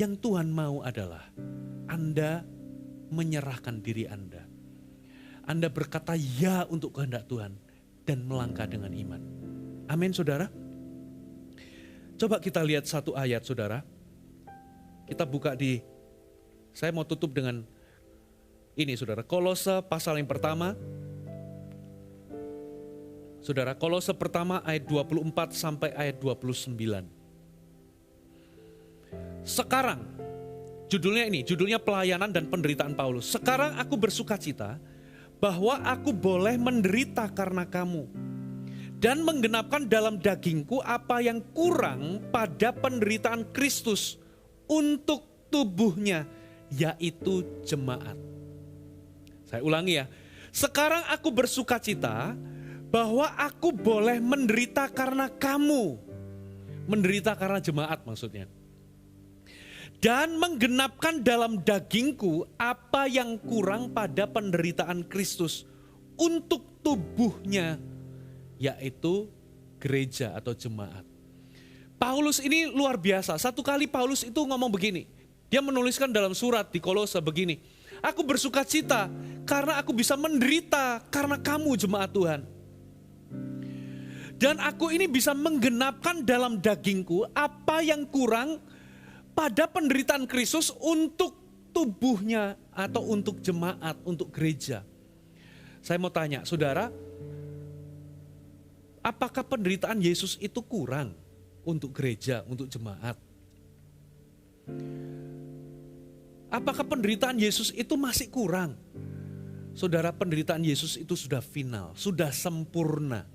Yang Tuhan mau adalah Anda menyerahkan diri Anda. Anda berkata ya untuk kehendak Tuhan dan melangkah dengan iman. Amin saudara. Coba kita lihat satu ayat saudara. Kita buka saya mau tutup dengan ini saudara. Kolose pasal yang pertama. Saudara, Kolose pertama ayat 24 sampai ayat 29. Sekarang, judulnya pelayanan dan penderitaan Paulus. Sekarang aku bersukacita bahwa aku boleh menderita karena kamu. Dan menggenapkan dalam dagingku apa yang kurang pada penderitaan Kristus untuk tubuhnya, yaitu jemaat. Saya ulangi ya. Sekarang aku bersukacita bahwa aku boleh menderita karena kamu. Menderita karena jemaat maksudnya. Dan menggenapkan dalam dagingku apa yang kurang pada penderitaan Kristus untuk tubuhnya, yaitu gereja atau jemaat. Paulus ini luar biasa. Satu kali Paulus itu ngomong begini. Dia menuliskan dalam surat di Kolose begini. Aku bersukacita karena aku bisa menderita karena kamu jemaat Tuhan. Dan aku ini bisa menggenapkan dalam dagingku apa yang kurang pada penderitaan Kristus untuk tubuhnya atau untuk jemaat, untuk gereja. Saya mau tanya, saudara, apakah penderitaan Yesus itu kurang untuk gereja, untuk jemaat? Apakah penderitaan Yesus itu masih kurang? Saudara, penderitaan Yesus itu sudah final, sudah sempurna.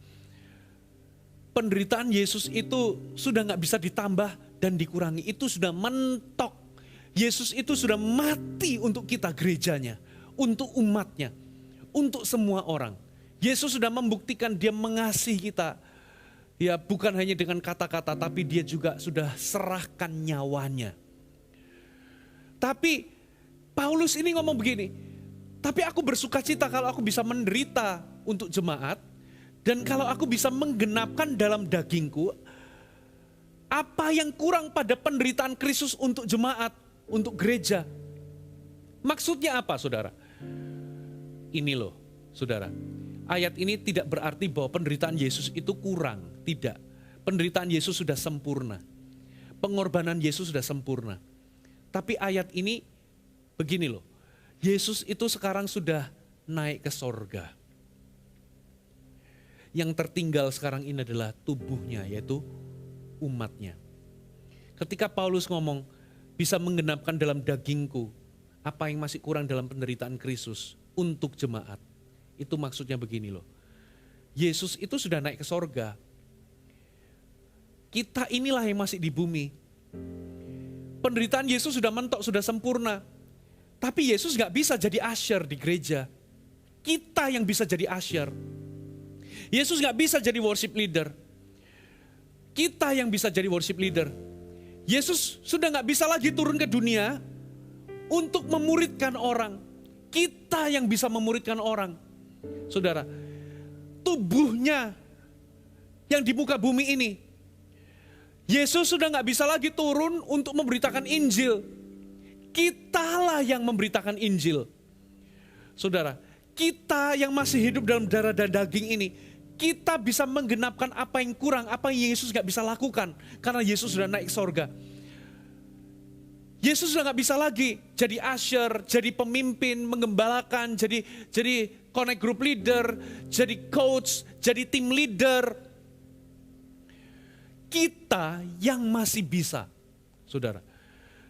Penderitaan Yesus itu sudah gak bisa ditambah dan dikurangi, itu sudah mentok. Yesus itu sudah mati untuk kita gerejanya, untuk umatnya, untuk semua orang. Yesus sudah membuktikan dia mengasihi kita. Ya bukan hanya dengan kata-kata, tapi dia juga sudah serahkan nyawanya. Tapi Paulus ini ngomong begini, tapi aku bersukacita kalau aku bisa menderita untuk jemaat, dan kalau aku bisa menggenapkan dalam dagingku apa yang kurang pada penderitaan Kristus untuk jemaat, untuk gereja. Maksudnya apa saudara? Ini loh saudara. Ayat ini tidak berarti bahwa penderitaan Yesus itu kurang. Tidak. Penderitaan Yesus sudah sempurna. Pengorbanan Yesus sudah sempurna. Tapi ayat ini begini loh. Yesus itu sekarang sudah naik ke sorga. Yang tertinggal sekarang ini adalah tubuhnya, yaitu umatnya. Ketika Paulus ngomong bisa menggenapkan dalam dagingku apa yang masih kurang dalam penderitaan Kristus untuk jemaat. Itu maksudnya begini loh. Yesus itu sudah naik ke sorga. Kita inilah yang masih di bumi. Penderitaan Yesus sudah mentok, sudah sempurna. Tapi Yesus gak bisa jadi usher di gereja. Kita yang bisa jadi usher. Yesus gak bisa jadi worship leader. Kita yang bisa jadi worship leader. Yesus sudah gak bisa lagi turun ke dunia untuk memuridkan orang. Kita yang bisa memuridkan orang. Saudara, tubuhnya yang di muka bumi ini, Yesus sudah gak bisa lagi turun untuk memberitakan Injil. Kitalah yang memberitakan Injil. Saudara, kita yang masih hidup dalam darah dan daging ini, kita bisa menggenapkan apa yang kurang, apa yang Yesus gak bisa lakukan. Karena Yesus sudah naik sorga. Yesus sudah gak bisa lagi jadi usher, jadi pemimpin, mengembalakan, jadi connect group leader, jadi coach, jadi team leader. Kita yang masih bisa, saudara.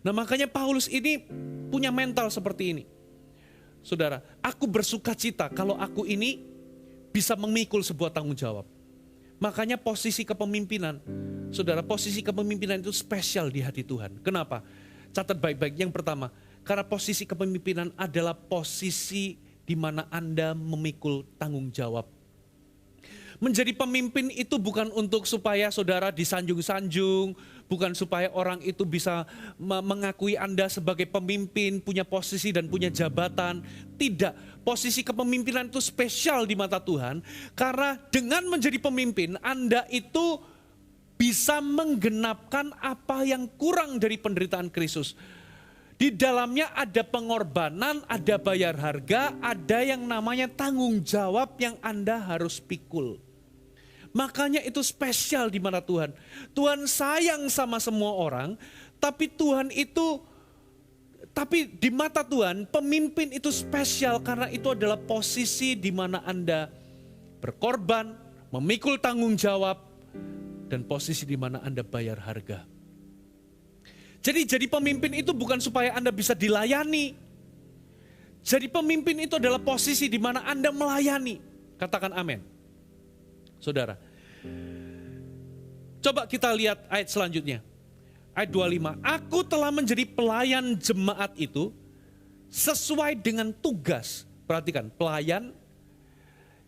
Nah makanya Paulus ini punya mental seperti ini. Saudara, aku bersuka cita kalau aku ini bisa memikul sebuah tanggung jawab. Makanya posisi kepemimpinan, saudara, posisi kepemimpinan itu spesial di hati Tuhan. Kenapa? Catat baik-baik. Yang pertama, karena posisi kepemimpinan adalah posisi di mana Anda memikul tanggung jawab. Menjadi pemimpin itu bukan untuk supaya saudara disanjung-sanjung, bukan supaya orang itu bisa mengakui Anda sebagai pemimpin, punya posisi dan punya jabatan. Tidak, posisi kepemimpinan itu spesial di mata Tuhan, karena dengan menjadi pemimpin, Anda itu bisa menggenapkan apa yang kurang dari penderitaan Kristus. Di dalamnya ada pengorbanan, ada bayar harga, ada yang namanya tanggung jawab yang Anda harus pikul. Makanya itu spesial di mana Tuhan. Tuhan sayang sama semua orang, tapi di mata Tuhan pemimpin itu spesial karena itu adalah posisi di mana Anda berkorban, memikul tanggung jawab, dan posisi di mana Anda bayar harga. Jadi pemimpin itu bukan supaya Anda bisa dilayani. Jadi pemimpin itu adalah posisi di mana Anda melayani. Katakan amin. Saudara, coba kita lihat ayat selanjutnya. Ayat 25, aku telah menjadi pelayan jemaat itu sesuai dengan tugas. Perhatikan, pelayan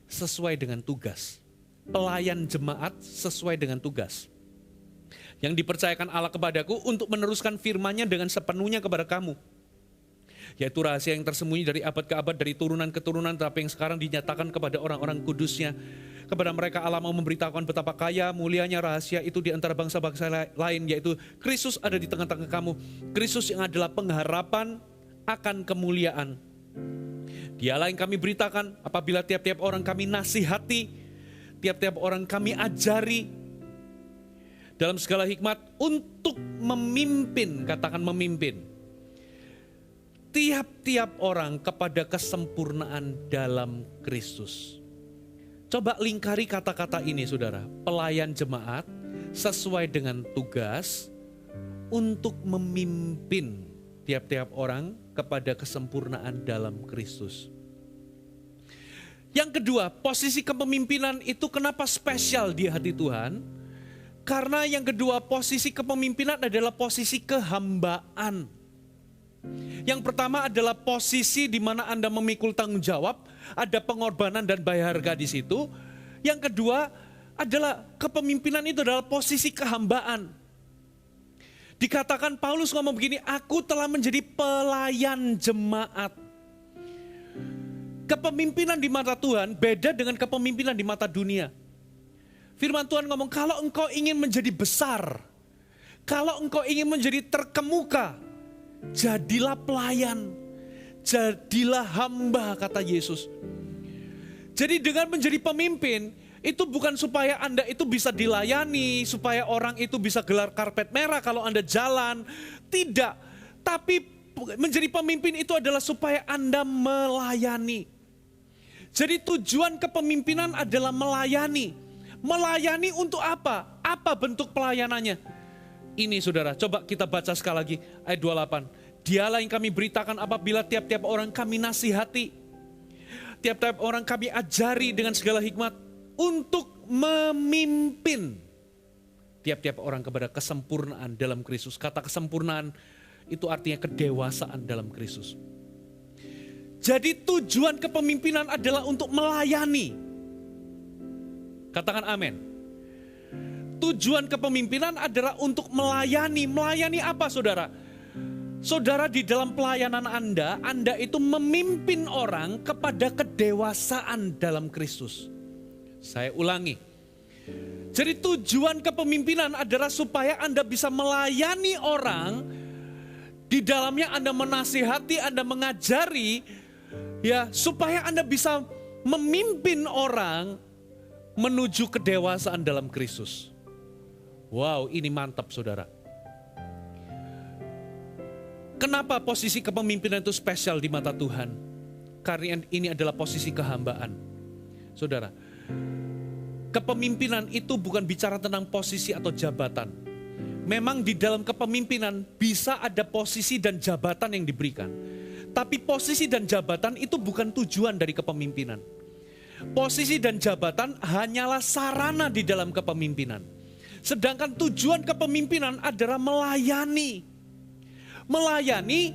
sesuai dengan tugas. Pelayan jemaat sesuai dengan tugas. Yang dipercayakan Allah kepadaku untuk meneruskan firman-Nya dengan sepenuhnya kepada kamu. Yaitu rahasia yang tersembunyi dari abad ke abad, dari turunan ke turunan, tapi yang sekarang dinyatakan kepada orang-orang kudusnya. Kepada mereka Allah mau memberitahukan betapa kaya mulianya rahasia itu di antara bangsa-bangsa lain, yaitu Kristus ada di tengah-tengah kamu. Kristus yang adalah pengharapan akan kemuliaan. Dialah yang kami beritakan apabila tiap-tiap orang kami nasihati, tiap-tiap orang kami ajari dalam segala hikmat untuk memimpin, katakan memimpin, tiap-tiap orang kepada kesempurnaan dalam Kristus. Coba lingkari kata-kata ini saudara. Pelayan jemaat sesuai dengan tugas untuk memimpin tiap-tiap orang kepada kesempurnaan dalam Kristus. Yang kedua, posisi kepemimpinan itu kenapa spesial di hati Tuhan? Karena yang kedua, posisi kepemimpinan adalah posisi kehambaan. Yang pertama adalah posisi di mana Anda memikul tanggung jawab, ada pengorbanan dan bayar harga di situ. Yang kedua adalah kepemimpinan itu adalah posisi kehambaan. Dikatakan Paulus ngomong begini, aku telah menjadi pelayan jemaat. Kepemimpinan di mata Tuhan beda dengan kepemimpinan di mata dunia. Firman Tuhan ngomong, kalau engkau ingin menjadi besar, kalau engkau ingin menjadi terkemuka, jadilah pelayan, jadilah hamba, kata Yesus. Jadi dengan menjadi pemimpin, itu bukan supaya Anda itu bisa dilayani, supaya orang itu bisa gelar karpet merah kalau Anda jalan. Tidak, tapi menjadi pemimpin itu adalah supaya Anda melayani. Jadi tujuan kepemimpinan adalah melayani. Melayani untuk apa? Apa bentuk pelayanannya? Ini saudara, coba kita baca sekali lagi ayat 28. Dialah yang kami beritakan apabila tiap-tiap orang kami nasihati, tiap-tiap orang kami ajari dengan segala hikmat untuk memimpin tiap-tiap orang kepada kesempurnaan dalam Kristus. Kata kesempurnaan itu artinya kedewasaan dalam Kristus. Jadi tujuan kepemimpinan adalah untuk melayani. Katakan amin. Tujuan kepemimpinan adalah untuk melayani. Melayani apa saudara? Saudara di dalam pelayanan Anda itu memimpin orang kepada kedewasaan dalam Kristus. Saya ulangi. Jadi tujuan kepemimpinan adalah supaya Anda bisa melayani orang. Di dalamnya Anda menasihati, Anda mengajari, ya, supaya Anda bisa memimpin orang menuju kedewasaan dalam Kristus. Wow, ini mantap saudara. Kenapa posisi kepemimpinan itu spesial di mata Tuhan? Karena ini adalah posisi kehambaan. Saudara, kepemimpinan itu bukan bicara tentang posisi atau jabatan. Memang di dalam kepemimpinan bisa ada posisi dan jabatan yang diberikan. Tapi posisi dan jabatan itu bukan tujuan dari kepemimpinan. Posisi dan jabatan hanyalah sarana di dalam kepemimpinan. Sedangkan tujuan kepemimpinan adalah melayani. Melayani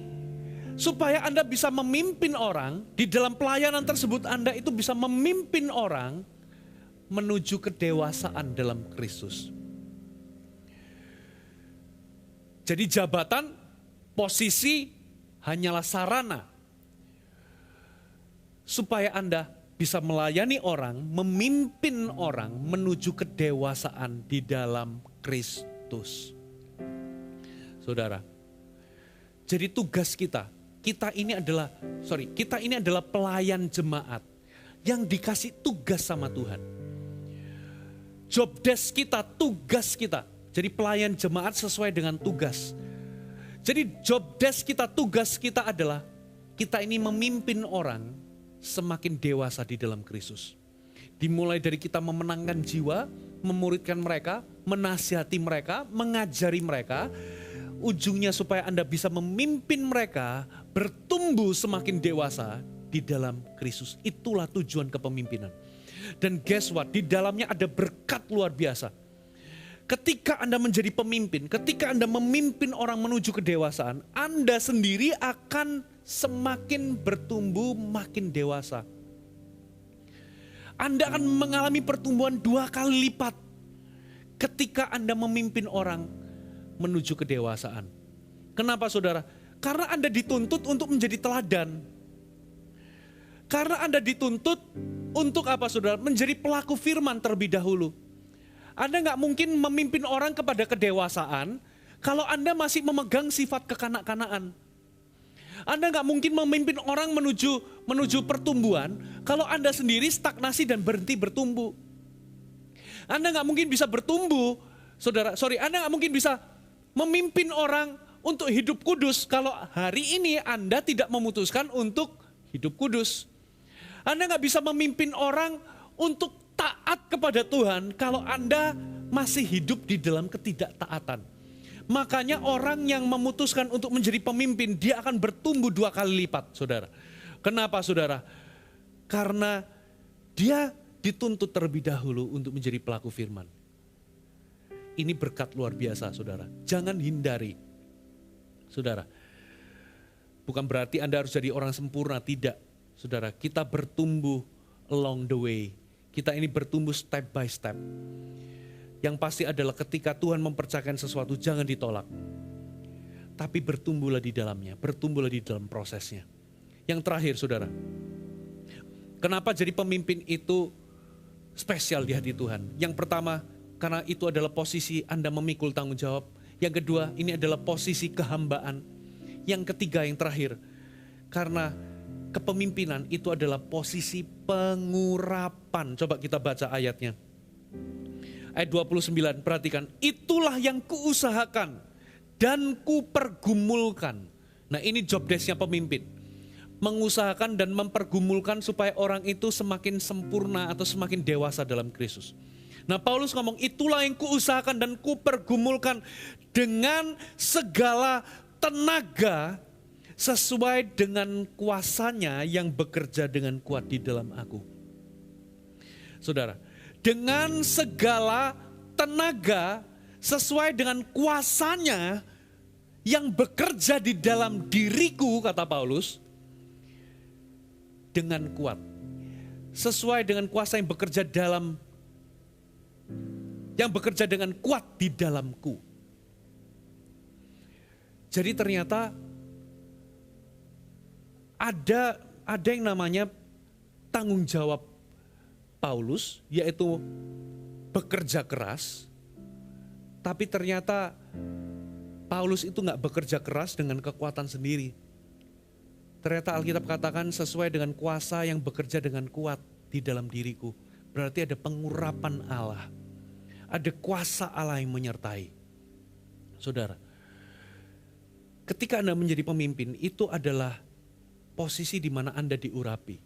supaya Anda bisa memimpin orang. Di dalam pelayanan tersebut Anda itu bisa memimpin orang menuju kedewasaan dalam Kristus. Jadi jabatan, posisi hanyalah sarana supaya Anda bisa melayani orang, memimpin orang menuju kedewasaan di dalam Kristus. Saudara, jadi tugas kita ini adalah pelayan jemaat yang dikasih tugas sama Tuhan. Job desk kita, tugas kita. Jadi pelayan jemaat sesuai dengan tugas. Jadi job desk kita, tugas kita adalah kita ini memimpin orang semakin dewasa di dalam Kristus. Dimulai dari kita memenangkan jiwa, memuridkan mereka, menasihati mereka, mengajari mereka. Ujungnya supaya Anda bisa memimpin mereka bertumbuh semakin dewasa di dalam Kristus. Itulah tujuan kepemimpinan. Dan guess what? Di dalamnya ada berkat luar biasa. Ketika Anda menjadi pemimpin, ketika Anda memimpin orang menuju kedewasaan, Anda sendiri akan semakin bertumbuh makin dewasa. Anda akan mengalami pertumbuhan 2 kali lipat ketika Anda memimpin orang menuju kedewasaan. Kenapa saudara? Karena Anda dituntut untuk menjadi teladan. Karena Anda dituntut untuk apa saudara? Menjadi pelaku firman terlebih dahulu. Anda gak mungkin memimpin orang kepada kedewasaan kalau Anda masih memegang sifat kekanak-kanaan. Anda gak mungkin memimpin orang menuju pertumbuhan kalau Anda sendiri stagnasi dan berhenti bertumbuh. Anda gak mungkin bisa bertumbuh, Anda gak mungkin bisa memimpin orang untuk hidup kudus kalau hari ini Anda tidak memutuskan untuk hidup kudus. Anda gak bisa memimpin orang untuk taat kepada Tuhan kalau Anda masih hidup di dalam ketidaktaatan. Makanya orang yang memutuskan untuk menjadi pemimpin, dia akan bertumbuh 2 kali lipat, saudara. Kenapa saudara? Karena dia dituntut terlebih dahulu untuk menjadi pelaku firman. Ini berkat luar biasa saudara. Jangan hindari. Saudara, bukan berarti Anda harus jadi orang sempurna, tidak. Saudara, kita bertumbuh along the way. Kita ini bertumbuh step by step. Yang pasti adalah ketika Tuhan mempercayakan sesuatu jangan ditolak. Tapi bertumbuhlah di dalamnya, bertumbuhlah di dalam prosesnya. Yang terakhir saudara, kenapa jadi pemimpin itu spesial di hati Tuhan? Yang pertama, karena itu adalah posisi Anda memikul tanggung jawab. Yang kedua, ini adalah posisi kehambaan. Yang ketiga, yang terakhir, karena kepemimpinan itu adalah posisi pengurapan. Coba kita baca ayatnya. Ayat 29, perhatikan. Itulah yang kuusahakan dan kupergumulkan. Nah ini job desk-nya pemimpin. Mengusahakan dan mempergumulkan supaya orang itu semakin sempurna atau semakin dewasa dalam Kristus. Nah Paulus ngomong, itulah yang kuusahakan dan kupergumulkan dengan segala tenaga sesuai dengan kuasanya yang bekerja dengan kuat di dalam aku. Saudara, dengan segala tenaga sesuai dengan kuasanya yang bekerja di dalam diriku, kata Paulus, dengan kuat. Sesuai dengan kuasa yang bekerja dengan kuat di dalamku. Jadi ternyata ada yang namanya tanggung jawab Paulus, yaitu bekerja keras. Tapi ternyata Paulus itu gak bekerja keras dengan kekuatan sendiri. Ternyata Alkitab katakan sesuai dengan kuasa yang bekerja dengan kuat di dalam diriku. Berarti ada pengurapan Allah. Ada kuasa Allah yang menyertai. Saudara, ketika Anda menjadi pemimpin, itu adalah posisi di mana Anda diurapi.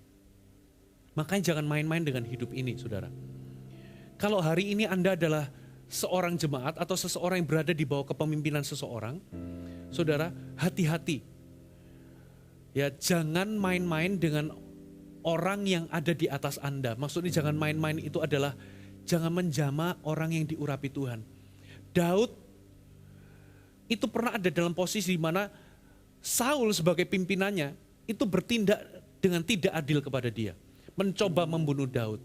Makanya jangan main-main dengan hidup ini, saudara. Kalau hari ini Anda adalah seorang jemaat atau seseorang yang berada di bawah kepemimpinan seseorang, saudara, hati-hati. Ya, jangan main-main dengan orang yang ada di atas Anda. Maksudnya jangan main-main itu adalah jangan menjama orang yang diurapi Tuhan. Daud itu pernah ada dalam posisi di mana Saul sebagai pimpinannya itu bertindak dengan tidak adil kepada dia. Mencoba membunuh Daud.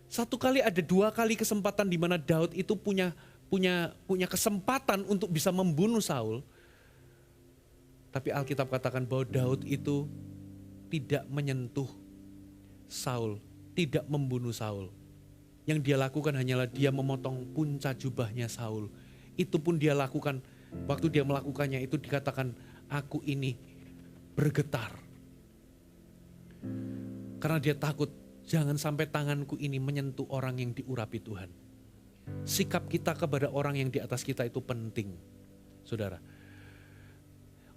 Ada 2 kali kesempatan di mana Daud itu punya kesempatan untuk bisa membunuh Saul. Tapi Alkitab katakan bahwa Daud itu tidak menyentuh Saul, tidak membunuh Saul. Yang dia lakukan hanyalah dia memotong punca jubahnya Saul. Itu pun dia lakukan, waktu dia melakukannya itu dikatakan, aku ini bergetar. Karena dia takut, jangan sampai tanganku ini menyentuh orang yang diurapi Tuhan. Sikap kita kepada orang yang di atas kita itu penting, saudara.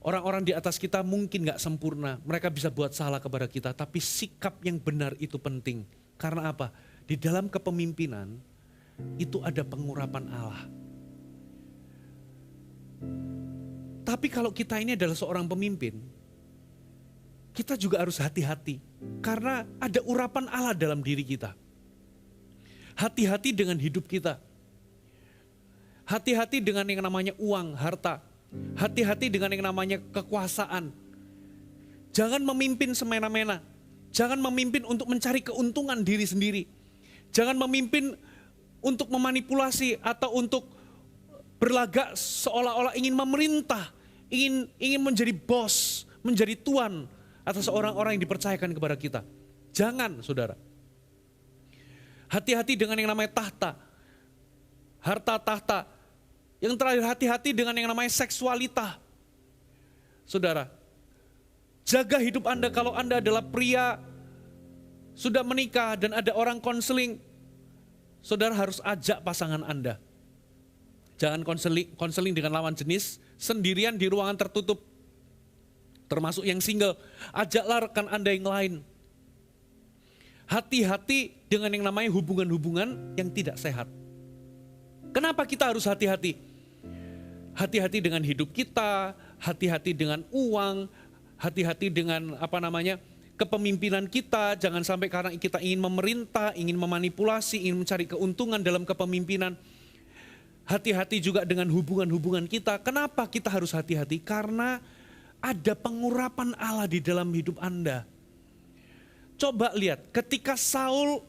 Orang-orang di atas kita mungkin gak sempurna, mereka bisa buat salah kepada kita, tapi sikap yang benar itu penting. Karena apa? Di dalam kepemimpinan itu ada pengurapan Allah. Tapi kalau kita ini adalah seorang pemimpin, kita juga harus hati-hati. Karena ada urapan Allah dalam diri kita. Hati-hati dengan hidup kita. Hati-hati dengan yang namanya uang, harta. Hati-hati dengan yang namanya kekuasaan. Jangan memimpin semena-mena. Jangan memimpin untuk mencari keuntungan diri sendiri. Jangan memimpin untuk memanipulasi atau untuk berlagak seolah-olah ingin memerintah, ingin menjadi bos, menjadi tuan atas orang-orang yang dipercayakan kepada kita. Jangan, saudara. Hati-hati dengan yang namanya tahta, harta tahta. Yang terakhir, hati-hati dengan yang namanya seksualitas. Saudara, jaga hidup Anda kalau Anda adalah pria, sudah menikah dan ada orang konseling. Saudara harus ajak pasangan Anda. Jangan konseling dengan lawan jenis, sendirian di ruangan tertutup. Termasuk yang single, ajaklah rekan Anda yang lain. Hati-hati dengan yang namanya hubungan-hubungan yang tidak sehat. Kenapa kita harus hati-hati? Hati-hati dengan hidup kita, hati-hati dengan uang, hati-hati dengan kepemimpinan kita. Jangan sampai karena kita ingin memerintah, ingin memanipulasi, ingin mencari keuntungan dalam kepemimpinan. Hati-hati juga dengan hubungan-hubungan kita. Kenapa kita harus hati-hati? Karena ada pengurapan Allah di dalam hidup Anda. Coba lihat, ketika Saul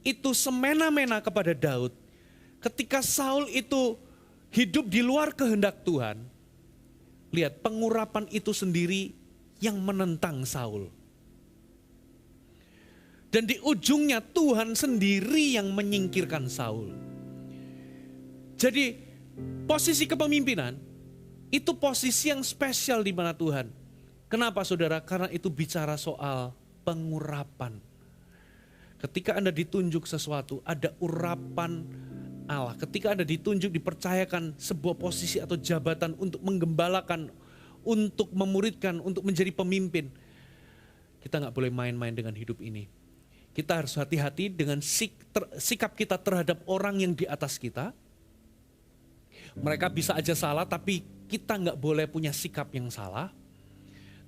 itu semena-mena kepada Daud, ketika Saul itu hidup di luar kehendak Tuhan, lihat pengurapan itu sendiri yang menentang Saul. Dan di ujungnya Tuhan sendiri yang menyingkirkan Saul. Jadi posisi kepemimpinan itu posisi yang spesial di mana Tuhan. Kenapa saudara? Karena itu bicara soal pengurapan. Ketika Anda ditunjuk sesuatu, ada urapan Allah. Ketika Anda ditunjuk, dipercayakan sebuah posisi atau jabatan untuk menggembalakan, untuk memuridkan, untuk menjadi pemimpin. Kita gak boleh main-main dengan hidup ini. Kita harus hati-hati dengan sikap kita terhadap orang yang di atas kita. Mereka bisa aja salah, tapi kita gak boleh punya sikap yang salah.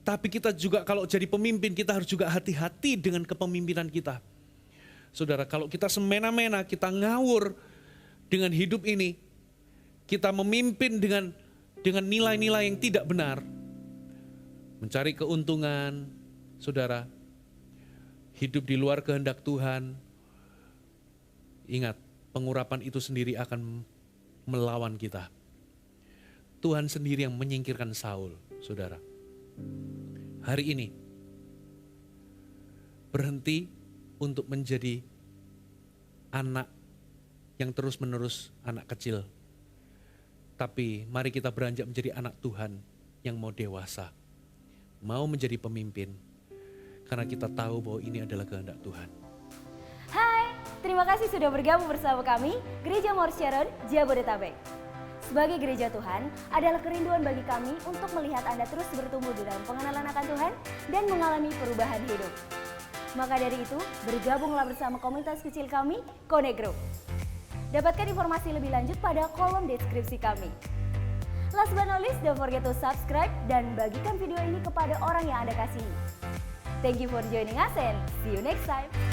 Tapi kita juga kalau jadi pemimpin kita harus juga hati-hati dengan kepemimpinan kita. Saudara, kalau kita semena-mena, kita ngawur dengan hidup ini, kita memimpin dengan nilai-nilai yang tidak benar, mencari keuntungan, saudara, hidup di luar kehendak Tuhan, ingat, pengurapan itu sendiri akan melawan kita. Tuhan sendiri yang menyingkirkan Saul, saudara. Hari ini, berhenti untuk menjadi anak yang terus-menerus anak kecil. Tapi mari kita beranjak menjadi anak Tuhan yang mau dewasa, mau menjadi pemimpin, karena kita tahu bahwa ini adalah kehendak Tuhan. Hai, terima kasih sudah bergabung bersama kami, Gereja More Sharon, Jabodetabek. Sebagai gereja Tuhan, adalah kerinduan bagi kami untuk melihat Anda terus bertumbuh di dalam pengenalan akan Tuhan dan mengalami perubahan hidup. Maka dari itu, bergabunglah bersama komunitas kecil kami, Connect Group. Dapatkan informasi lebih lanjut pada kolom deskripsi kami. Last but not least, don't forget to subscribe dan bagikan video ini kepada orang yang Anda kasihi. Thank you for joining us and see you next time.